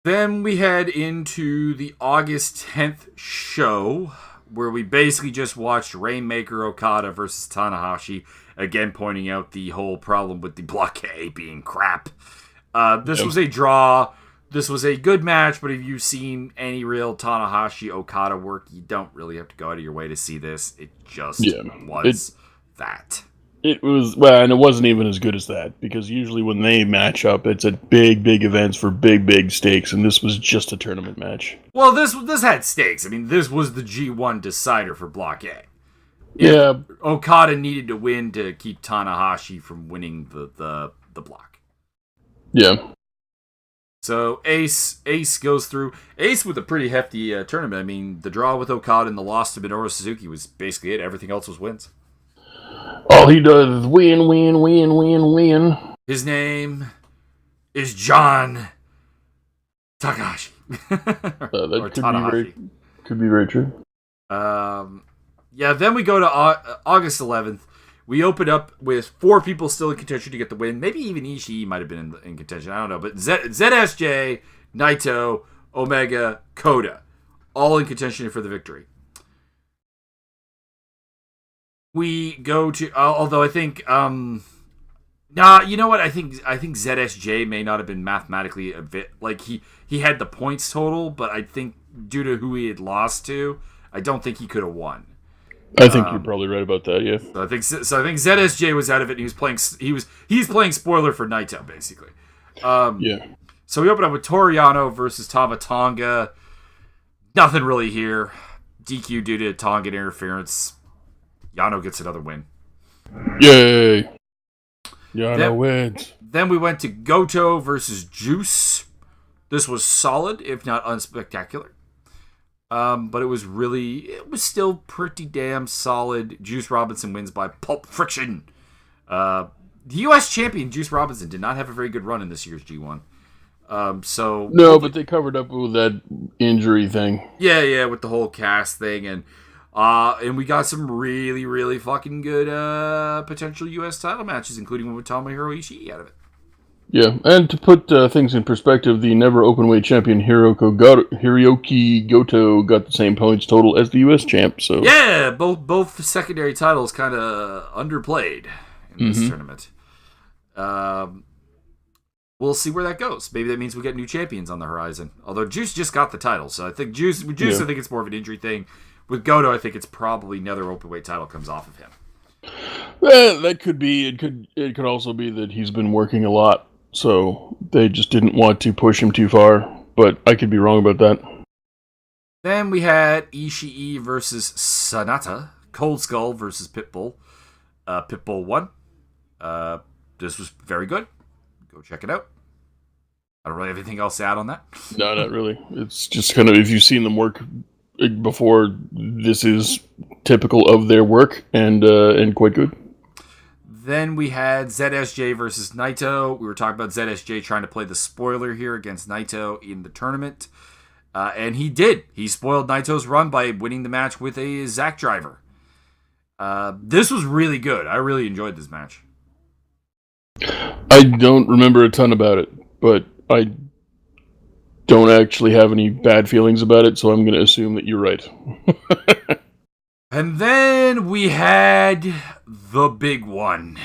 Then we head into the August 10th show, where we basically just watched Rainmaker Okada versus Tanahashi, again pointing out the whole problem with the blockade being crap. This was a draw. This was a good match, but if you've seen any real Tanahashi Okada work, you don't really have to go out of your way to see this. It just was that. It was, well, and it wasn't even as good as that, because usually when they match up, it's at big events for big stakes, and this was just a tournament match. Well, this had stakes. I mean, this was the G1 decider for Block A. Yeah. Okada needed to win to keep Tanahashi from winning the block. Yeah. So Ace goes through. Ace with a pretty hefty tournament. I mean, the draw with Okada and the loss to Minoru Suzuki was basically it. Everything else was wins. All he does is win. His name is John Takahashi. That could be very true. Yeah, then we go to August 11th. We open up with 4 people still in contention to get the win. Maybe even Ishii might have been in contention. I don't know. But ZSJ, Naito, Omega, Kota, all in contention for the victory. We go to, although I think, you know what? I think ZSJ may not have been mathematically a bit, like he had the points total, but I think due to who he had lost to, I don't think he could have won. I think you're probably right about that. Yeah. So I think ZSJ was out of it. And he's playing spoiler for Naito basically. Yeah. So we open up with Toru Yano versus Tama Tonga. Nothing really here. DQ due to Tongan interference. Yano gets another win. Yay! Yano wins. Then we went to Goto versus Juice. This was solid, if not unspectacular. But it was still pretty damn solid. Juice Robinson wins by Pulp Friction. The U.S. champion, Juice Robinson, did not have a very good run in this year's G1. But they covered up with that injury thing. Yeah, with the whole cast thing, and we got some really, really fucking good potential U.S. title matches, including one with Tomohiro Ishii out of it. Yeah, and to put things in perspective, the never openweight champion Hiroki Goto got the same points total as the U.S. champ. So yeah, both secondary titles kind of underplayed in this tournament. We'll see where that goes. Maybe that means we get new champions on the horizon. Although Juice just got the title, so I think Juice. I think it's more of an injury thing. With Goto, I think it's probably another openweight title comes off of him. Well, that could be. It could also be that he's been working a lot, so they just didn't want to push him too far. but I could be wrong about that. Then we had Ishii versus Sanada. Cold Skull versus Pitbull. Pitbull won. This was very good. Go check it out. I don't really have anything else to add on that. No, not really. It's just kind of, if you've seen them work before, this is typical of their work and quite good. Then we had ZSJ versus Naito. We were talking about ZSJ trying to play the spoiler here against Naito in the tournament. And he did. He spoiled Naito's run by winning the match with a Zack driver. This was really good. I really enjoyed this match. I don't remember a ton about it, but I don't actually have any bad feelings about it, so I'm going to assume that you're right. And then we had the big one.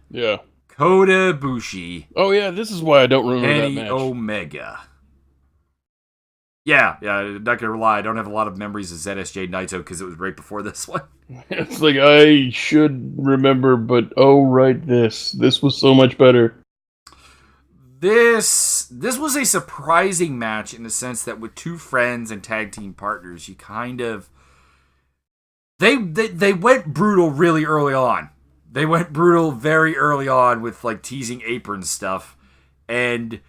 Yeah. Kota Ibushi. Oh, yeah, this is why I don't remember that match. Omega. Yeah, not gonna lie, I don't have a lot of memories of ZSJ Naito because it was right before this one. It's like, I should remember, but this was so much better. This was a surprising match in the sense that with two friends and tag team partners, you kind of... They went brutal really early on. They went brutal very early on with like teasing apron stuff, and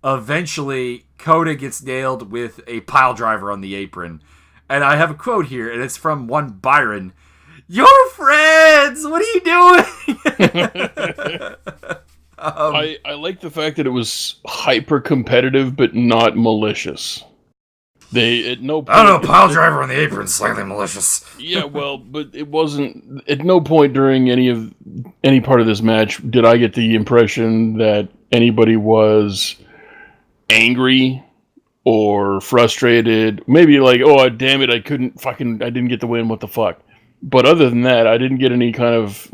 eventually Kota gets nailed with a pile driver on the apron. And I have a quote here, and it's from one Byron. "You're friends! What are you doing?" I like the fact that it was hyper competitive, but not malicious. They at no point, I don't know, pile driver on the apron, slightly malicious. Yeah, well, but it wasn't. At no point during any part of this match did I get the impression that anybody was angry or frustrated. Maybe like, oh damn it, I didn't get the win. What the fuck? But other than that, I didn't get any kind of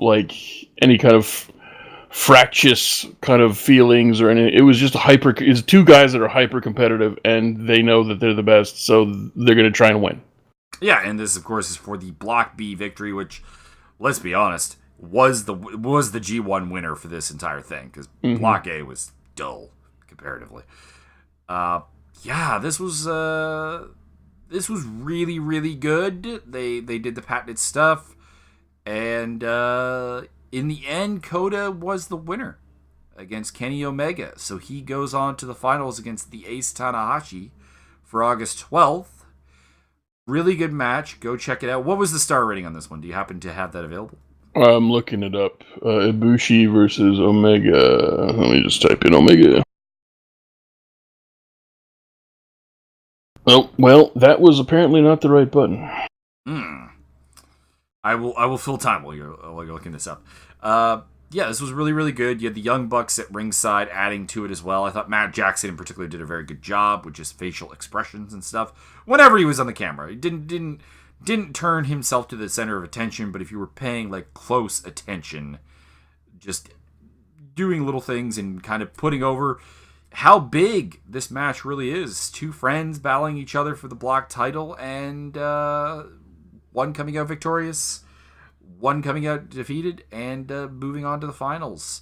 fractious kind of feelings or anything. It was just it's two guys that are hyper competitive and they know that they're the best, so they're going to try and win. Yeah, and this of course is for the Block B victory, which, let's be honest, was the G1 winner for this entire thing, because Block A was dull comparatively. This was really, really good. They did the patented stuff, and in the end, Kota was the winner against Kenny Omega. So he goes on to the finals against the Ace Tanahashi for August 12th. Really good match. Go check it out. What was the star rating on this one? Do you happen to have that available? I'm looking it up. Ibushi versus Omega. Let me just type in Omega. Oh, well, that was apparently not the right button. I will fill time while you're looking this up. This was really, really good. You had the Young Bucks at ringside adding to it as well. I thought Matt Jackson in particular did a very good job with just facial expressions and stuff whenever he was on the camera. He didn't turn himself to the center of attention, but if you were paying like close attention, just doing little things and kind of putting over how big this match really is. Two friends battling each other for the block title, and one coming out victorious, one coming out defeated, and moving on to the finals.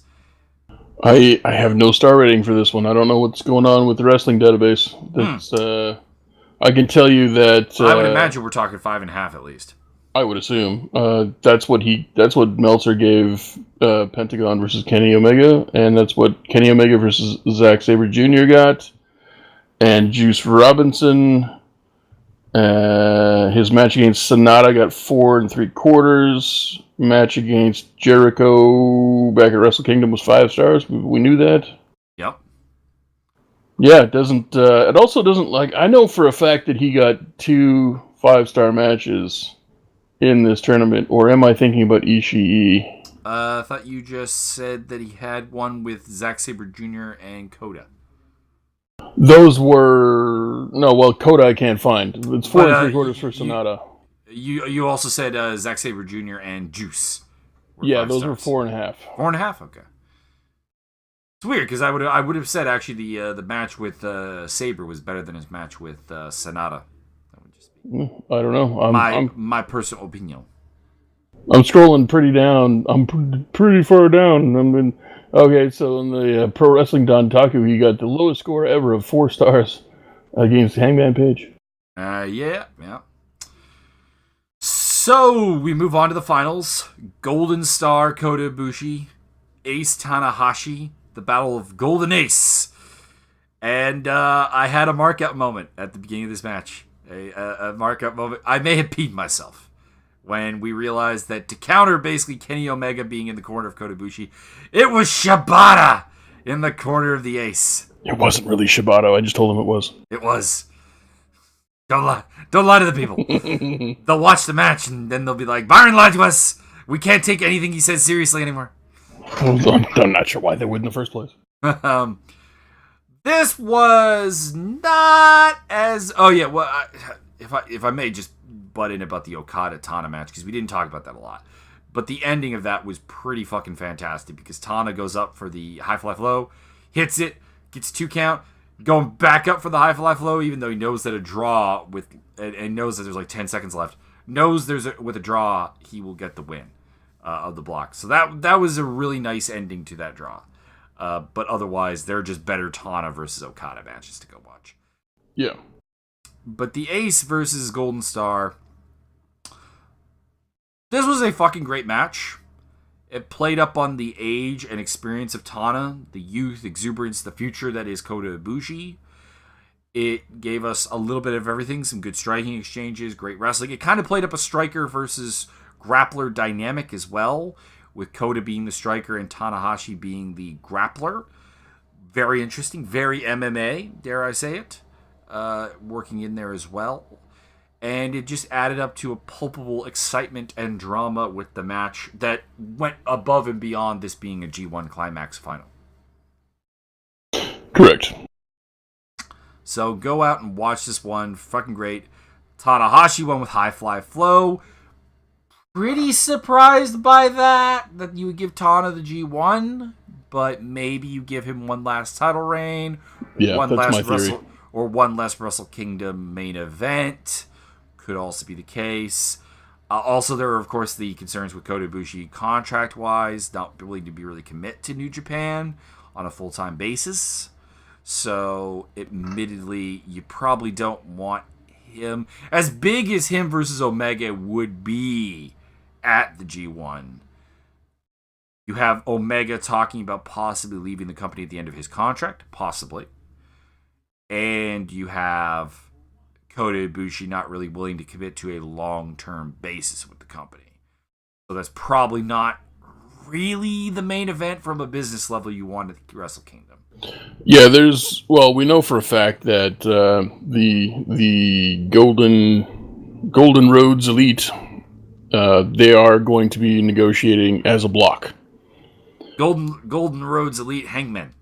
I have no star rating for this one. I don't know what's going on with the wrestling database. That's I can tell you that I would imagine we're talking 5.5 at least. I would assume that's what Meltzer gave Pentagon versus Kenny Omega, and that's what Kenny Omega versus Zack Sabre Jr. got, and Juice Robinson. His match against Sanada got 4 3/4. Match against Jericho back at Wrestle Kingdom was 5 stars. We knew that. Yep. Yeah, it doesn't. It also doesn't like. I know for a fact that he got 2 5-star matches in this tournament. Or am I thinking about Ishii? I thought you just said that he had one with Zack Sabre Jr. and Kota. Those were Kota I can't find. It's 4 3/4 for Sanada. You also said Zack Sabre Jr. and Juice. Yeah, those were 4.5. 4.5. Okay. It's weird because I would have said actually the match with Sabre was better than his match with Sanada. That would just be I don't know. My personal opinion. I'm scrolling pretty down. I'm pretty far down. Okay, so in the Pro Wrestling Dontaku, he got the lowest score ever of 4 stars against Hangman Page. Yeah. So we move on to the finals. Golden Star Kota Ibushi, Ace Tanahashi, the Battle of Golden Ace. And I had a mark-out moment at the beginning of this match. A mark-out moment. I may have peed myself when we realized that to counter basically Kenny Omega being in the corner of Kota Ibushi, it was Shibata in the corner of the Ace. It wasn't really Shibata. I just told him it was. It was. Don't lie to the people. They'll watch the match and then they'll be like, Byron lied to us. We can't take anything he says seriously anymore. I'm not sure why they would in the first place. This was not as... Oh, yeah. Well, if I may just butt in about the Okada-Tana match, because we didn't talk about that a lot. But the ending of that was pretty fucking fantastic, because Tana goes up for the high fly flow, hits it, gets 2 count, going back up for the high fly flow, even though he knows that a draw with... And knows that there's like 10 seconds left. Knows with a draw, he will get the win of the block. So that was a really nice ending to that draw. But otherwise, they're just better Tana versus Okada matches to go watch. Yeah. But the Ace versus Golden Star, this was a fucking great match. It played up on the age and experience of Tana, the youth, exuberance, the future that is Kota Ibushi. It gave us a little bit of everything, some good striking exchanges, great wrestling. It kind of played up a striker versus grappler dynamic as well, with Kota being the striker and Tanahashi being the grappler. Very interesting, very MMA, dare I say it, working in there as well. And it just added up to a palpable excitement and drama with the match that went above and beyond this being a G1 Climax final. Correct. So go out and watch this one. Fucking great. Tanahashi won with high fly flow. Pretty surprised by that you would give Tana the G1, but maybe you give him one last title reign, one less Wrestle Kingdom main event. Could also be the case. Also, there are, of course, the concerns with Kota Ibushi contract-wise, not willing to really commit to New Japan on a full-time basis. So, admittedly, you probably don't want him. As big as him versus Omega would be at the G1, you have Omega talking about possibly leaving the company at the end of his contract, possibly. And you have Kota Ibushi not really willing to commit to a long-term basis with the company. So that's probably not really the main event from a business level you want at Wrestle Kingdom. Yeah, we know for a fact that the Golden Roads Elite, they are going to be negotiating as a block. Golden Roads Elite Hangmen.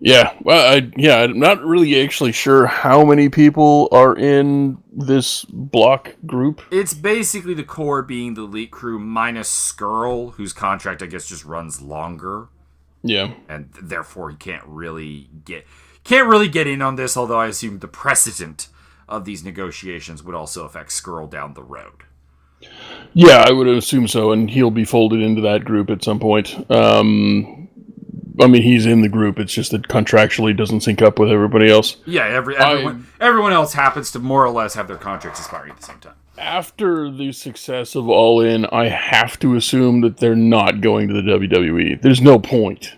Yeah, well, I'm not really actually sure how many people are in this block group. It's basically the core being the Elite crew minus Skrull, whose contract I guess just runs longer. Yeah, and therefore he can't really get in on this. Although I assume the precedent of these negotiations would also affect Skrull down the road. Yeah, I would assume so, and he'll be folded into that group at some point. I mean, he's in the group. It's just that contractually doesn't sync up with everybody else. Yeah, everyone else happens to more or less have their contracts expiring at the same time. After the success of All In, I have to assume that they're not going to the WWE. There's no point.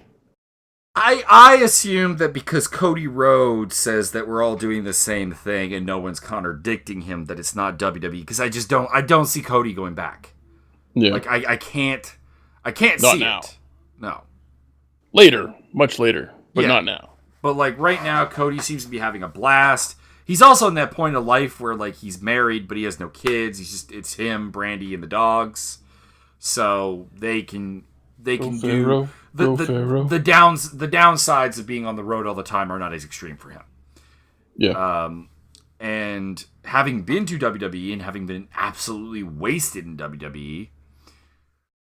I assume that because Cody Rhodes says that we're all doing the same thing and no one's contradicting him, that it's not WWE, because I don't see Cody going back. Yeah. Like I can't not see now. it. No. Later, much later, but not now. But like right now, Cody seems to be having a blast. He's also in that point of life where like he's married, but he has no kids. It's him, Brandy, and the dogs. So they can do the downsides of being on the road all the time are not as extreme for him. Yeah. And having been to WWE and having been absolutely wasted in WWE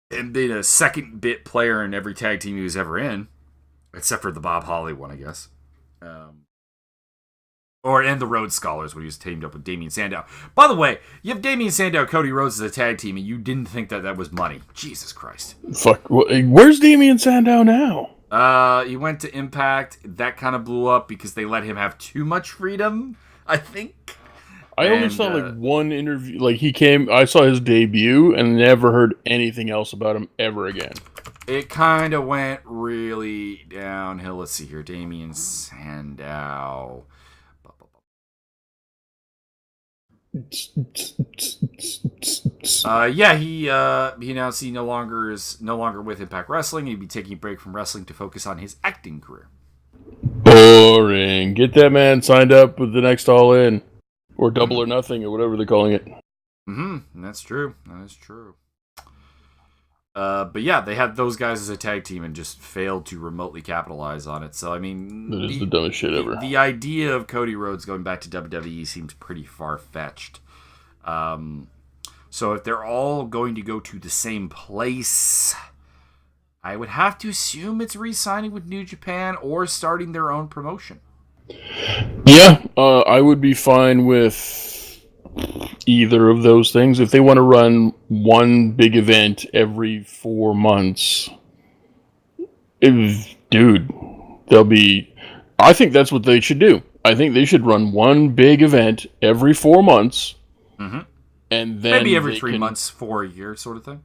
and been a second bit player in every tag team he was ever in, except for the Bob Holly one, I guess. And the Rhodes Scholars when he was teamed up with Damien Sandow. By the way, you have Damien Sandow, Cody Rhodes as a tag team, and you didn't think that was money. Jesus Christ. Fuck. Where's Damien Sandow now? He went to Impact. That kind of blew up because they let him have too much freedom, I think. I only saw like one interview. Like he came, I saw his debut and never heard anything else about him ever again. It kind of went really downhill. Let's see here. Damian Sandow. He announced he no longer with Impact Wrestling. He'd be taking a break from wrestling to focus on his acting career. Boring. Get that man signed up with the next All In, or Double or Nothing, or whatever they're calling it. That's true. That is true. But yeah, they had those guys as a tag team and just failed to remotely capitalize on it. So, I mean... That is the dumbest shit ever. The idea of Cody Rhodes going back to WWE seems pretty far-fetched. So if they're all going to go to the same place, I would have to assume it's re-signing with New Japan or starting their own promotion. Yeah, I would be fine with either of those things. If they want to run one big event every 4 months, they'll be... I think that's what they should do. I think they should run one big event every 4 months, and then maybe every 3 months for a year sort of thing.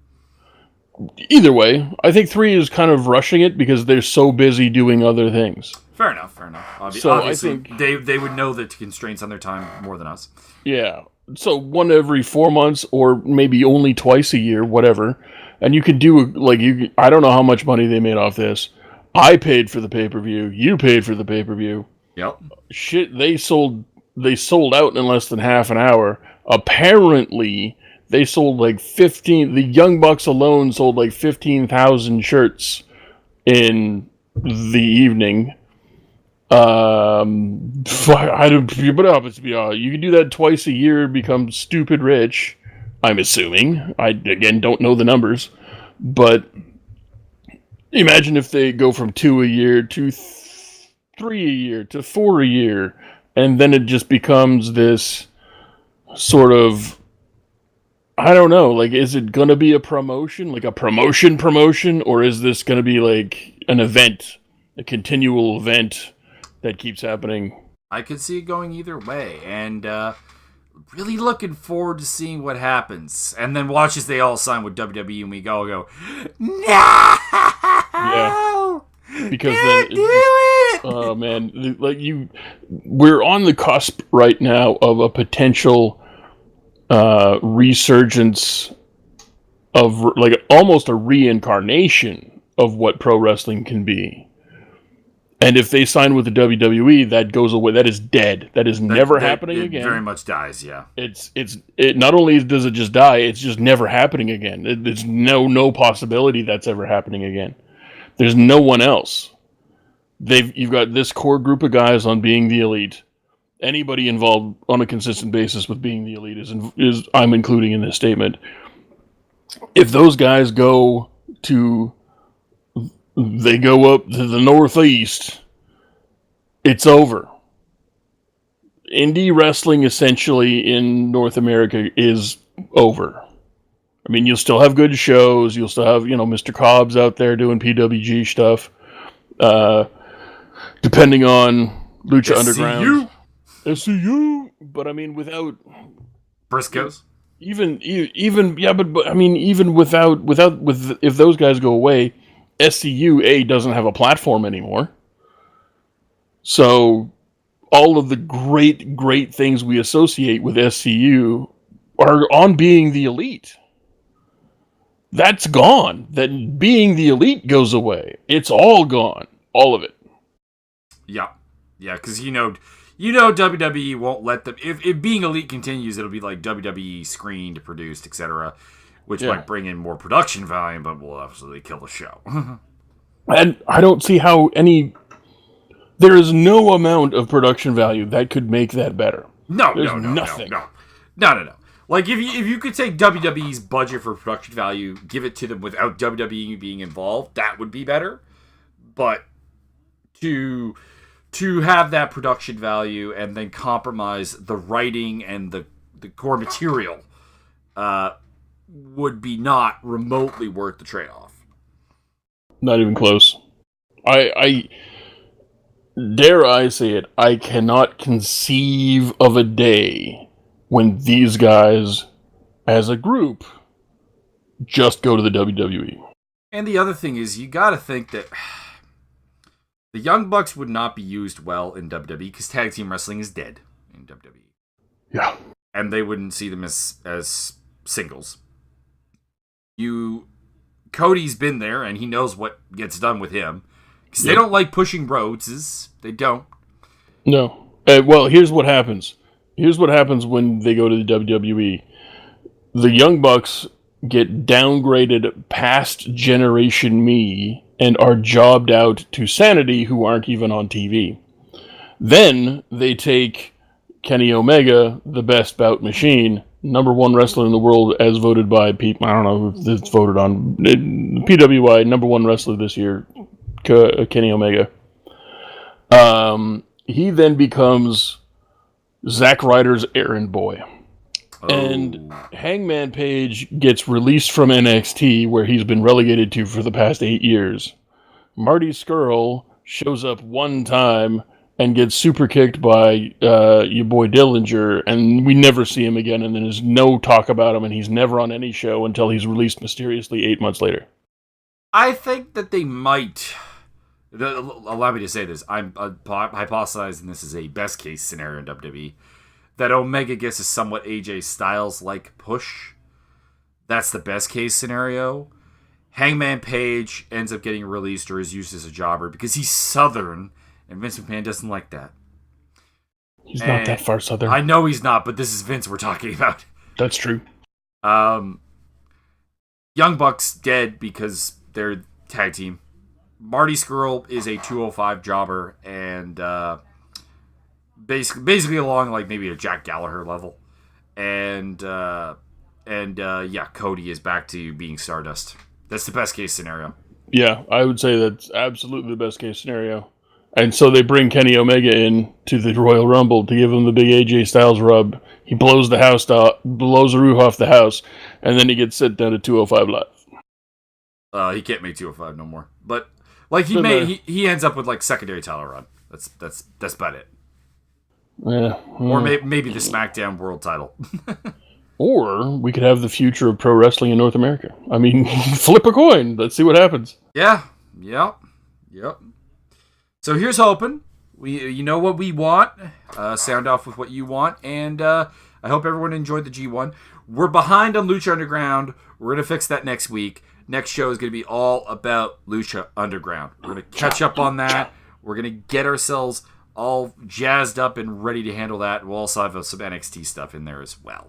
Either way, I think 3 is kind of rushing it because they're so busy doing other things. Fair enough. Obviously, I think they would know the constraints on their time more than us. Yeah. So one every 4 months, or maybe only twice a year, whatever. And you could do, I don't know how much money they made off this. I paid for the pay-per-view. You paid for the pay-per-view. Yep. Shit, they sold out in less than half an hour. Apparently, they sold the Young Bucks alone sold 15,000 shirts in the evening. You can do that twice a year, become stupid rich, I'm assuming. I, again, don't know the numbers. But imagine if they go from 2 a year to 3 a year to 4 a year, and then it just becomes this sort of... I don't know, is it going to be a promotion? Like a promotion? Or is this going to be an event? A continual event that keeps happening? I could see it going either way, and really looking forward to seeing what happens. And then watch as they all sign with WWE, and we go, no! Yeah. Because then do it! Oh, man. We're on the cusp right now of a potential resurgence of almost a reincarnation of what pro wrestling can be. And if they sign with the WWE, that goes away. That is dead. That is never happening again. It very much dies, yeah. It not only does it just die, it's just never happening again. There's no possibility that's ever happening again. There's no one else. You've got this core group of guys on Being the Elite. Anybody involved on a consistent basis with Being the Elite is I'm including in this statement. If those guys go up to the Northeast, it's over. Indie wrestling essentially in North America is over. I mean, you'll still have good shows. You'll still have, Mr. Cobb's out there doing PWG stuff. Depending on Lucha Underground. SCU! But I mean, without... Briscoes? Even but I mean, even without if those guys go away, SCU doesn't have a platform anymore. So all of the great things we associate with SCU are on Being the Elite. That's gone. That Being the Elite goes away. It's all gone. All of it. Yeah, because WWE won't let them... If Being Elite continues, it'll be like WWE screened, produced, etc., which might bring in more production value, but will absolutely kill the show. And I don't see how there is no amount of production value that could make that better. Nothing. No. Like, if you could take WWE's budget for production value, give it to them without WWE being involved, that would be better. But to have that production value and then compromise the writing and the core material would be not remotely worth the trade-off. Not even close. I dare I say it, I cannot conceive of a day when these guys, as a group, just go to the WWE. And the other thing is, you got to think that the Young Bucks would not be used well in WWE because tag team wrestling is dead in WWE. Yeah. And they wouldn't see them as singles. Cody's been there, and he knows what gets done with him. Because they don't like pushing Rhodes. They don't. No. Well, here's what happens. Here's what happens when they go to the WWE. The Young Bucks get downgraded past Generation Me and are jobbed out to Sanity, who aren't even on TV. Then they take Kenny Omega, the best bout machine, number one wrestler in the world as voted by people. I don't know who it's voted on. PWI, number one wrestler this year, Kenny Omega. He then becomes Zack Ryder's errand boy. Oh. And Hangman Page gets released from NXT, where he's been relegated to for the past 8 years. Marty Scurll shows up one time and gets super kicked by your boy Dillinger, and we never see him again, and there's no talk about him, and he's never on any show until he's released mysteriously 8 months later. I think that they might... Allow me to say this. I'm hypothesizing this is a best-case scenario in WWE, that Omega gets a somewhat AJ Styles-like push. That's the best-case scenario. Hangman Page ends up getting released or is used as a jobber because he's Southern, and Vince McMahon doesn't like that. He's not that far Southern. I know he's not, but this is Vince we're talking about. That's true. Young Bucks dead because they're tag team. Marty Scurll is a 205 jobber and basically along like maybe a Jack Gallagher level. And Cody is back to being Stardust. That's the best case scenario. Yeah, I would say that's absolutely the best case scenario. And so they bring Kenny Omega in to the Royal Rumble to give him the big AJ Styles rub. He blows the roof off the house, and then he gets sent down to 205 Live. He can't make 205 no more. But like he ends up with like secondary title run. That's about it. Yeah. Or maybe the SmackDown World Title. Or we could have the future of pro wrestling in North America. I mean, flip a coin. Let's see what happens. Yeah. Yep. So here's hoping. You know what we want. Sound off with what you want. And I hope everyone enjoyed the G1. We're behind on Lucha Underground. We're going to fix that next week. Next show is going to be all about Lucha Underground. We're going to catch up on that. We're going to get ourselves all jazzed up and ready to handle that. We'll also have some NXT stuff in there as well.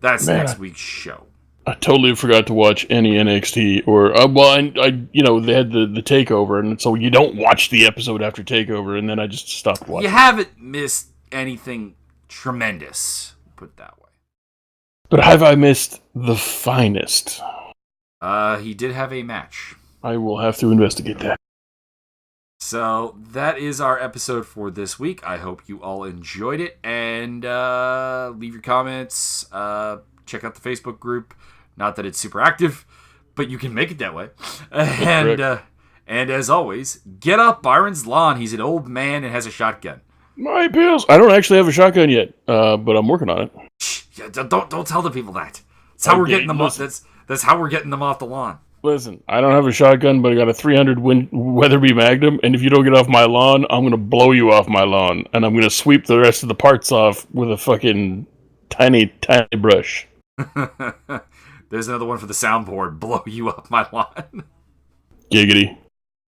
That's next week's show. I totally forgot to watch any NXT or I they had the takeover, and so you don't watch the episode after takeover, and then I just stopped watching. You haven't missed anything tremendous, put it that way. But have I missed the finest? He did have a match. I will have to investigate that. So that is our episode for this week. I hope you all enjoyed it, and leave your comments. Check out the Facebook group. Not that it's super active, but you can make it that way. And as always, get up Byron's lawn. He's an old man and has a shotgun. My pills. I don't actually have a shotgun yet, but I'm working on it. Yeah, don't tell the people that. That's how we're getting them off. That's how we're getting them off the lawn. Listen, I don't have a shotgun, but I got a 300 Weatherby Magnum, and if you don't get off my lawn, I'm going to blow you off my lawn, and I'm going to sweep the rest of the parts off with a fucking tiny, tiny brush. There's another one for the soundboard. Blow you off my lawn. Giggity.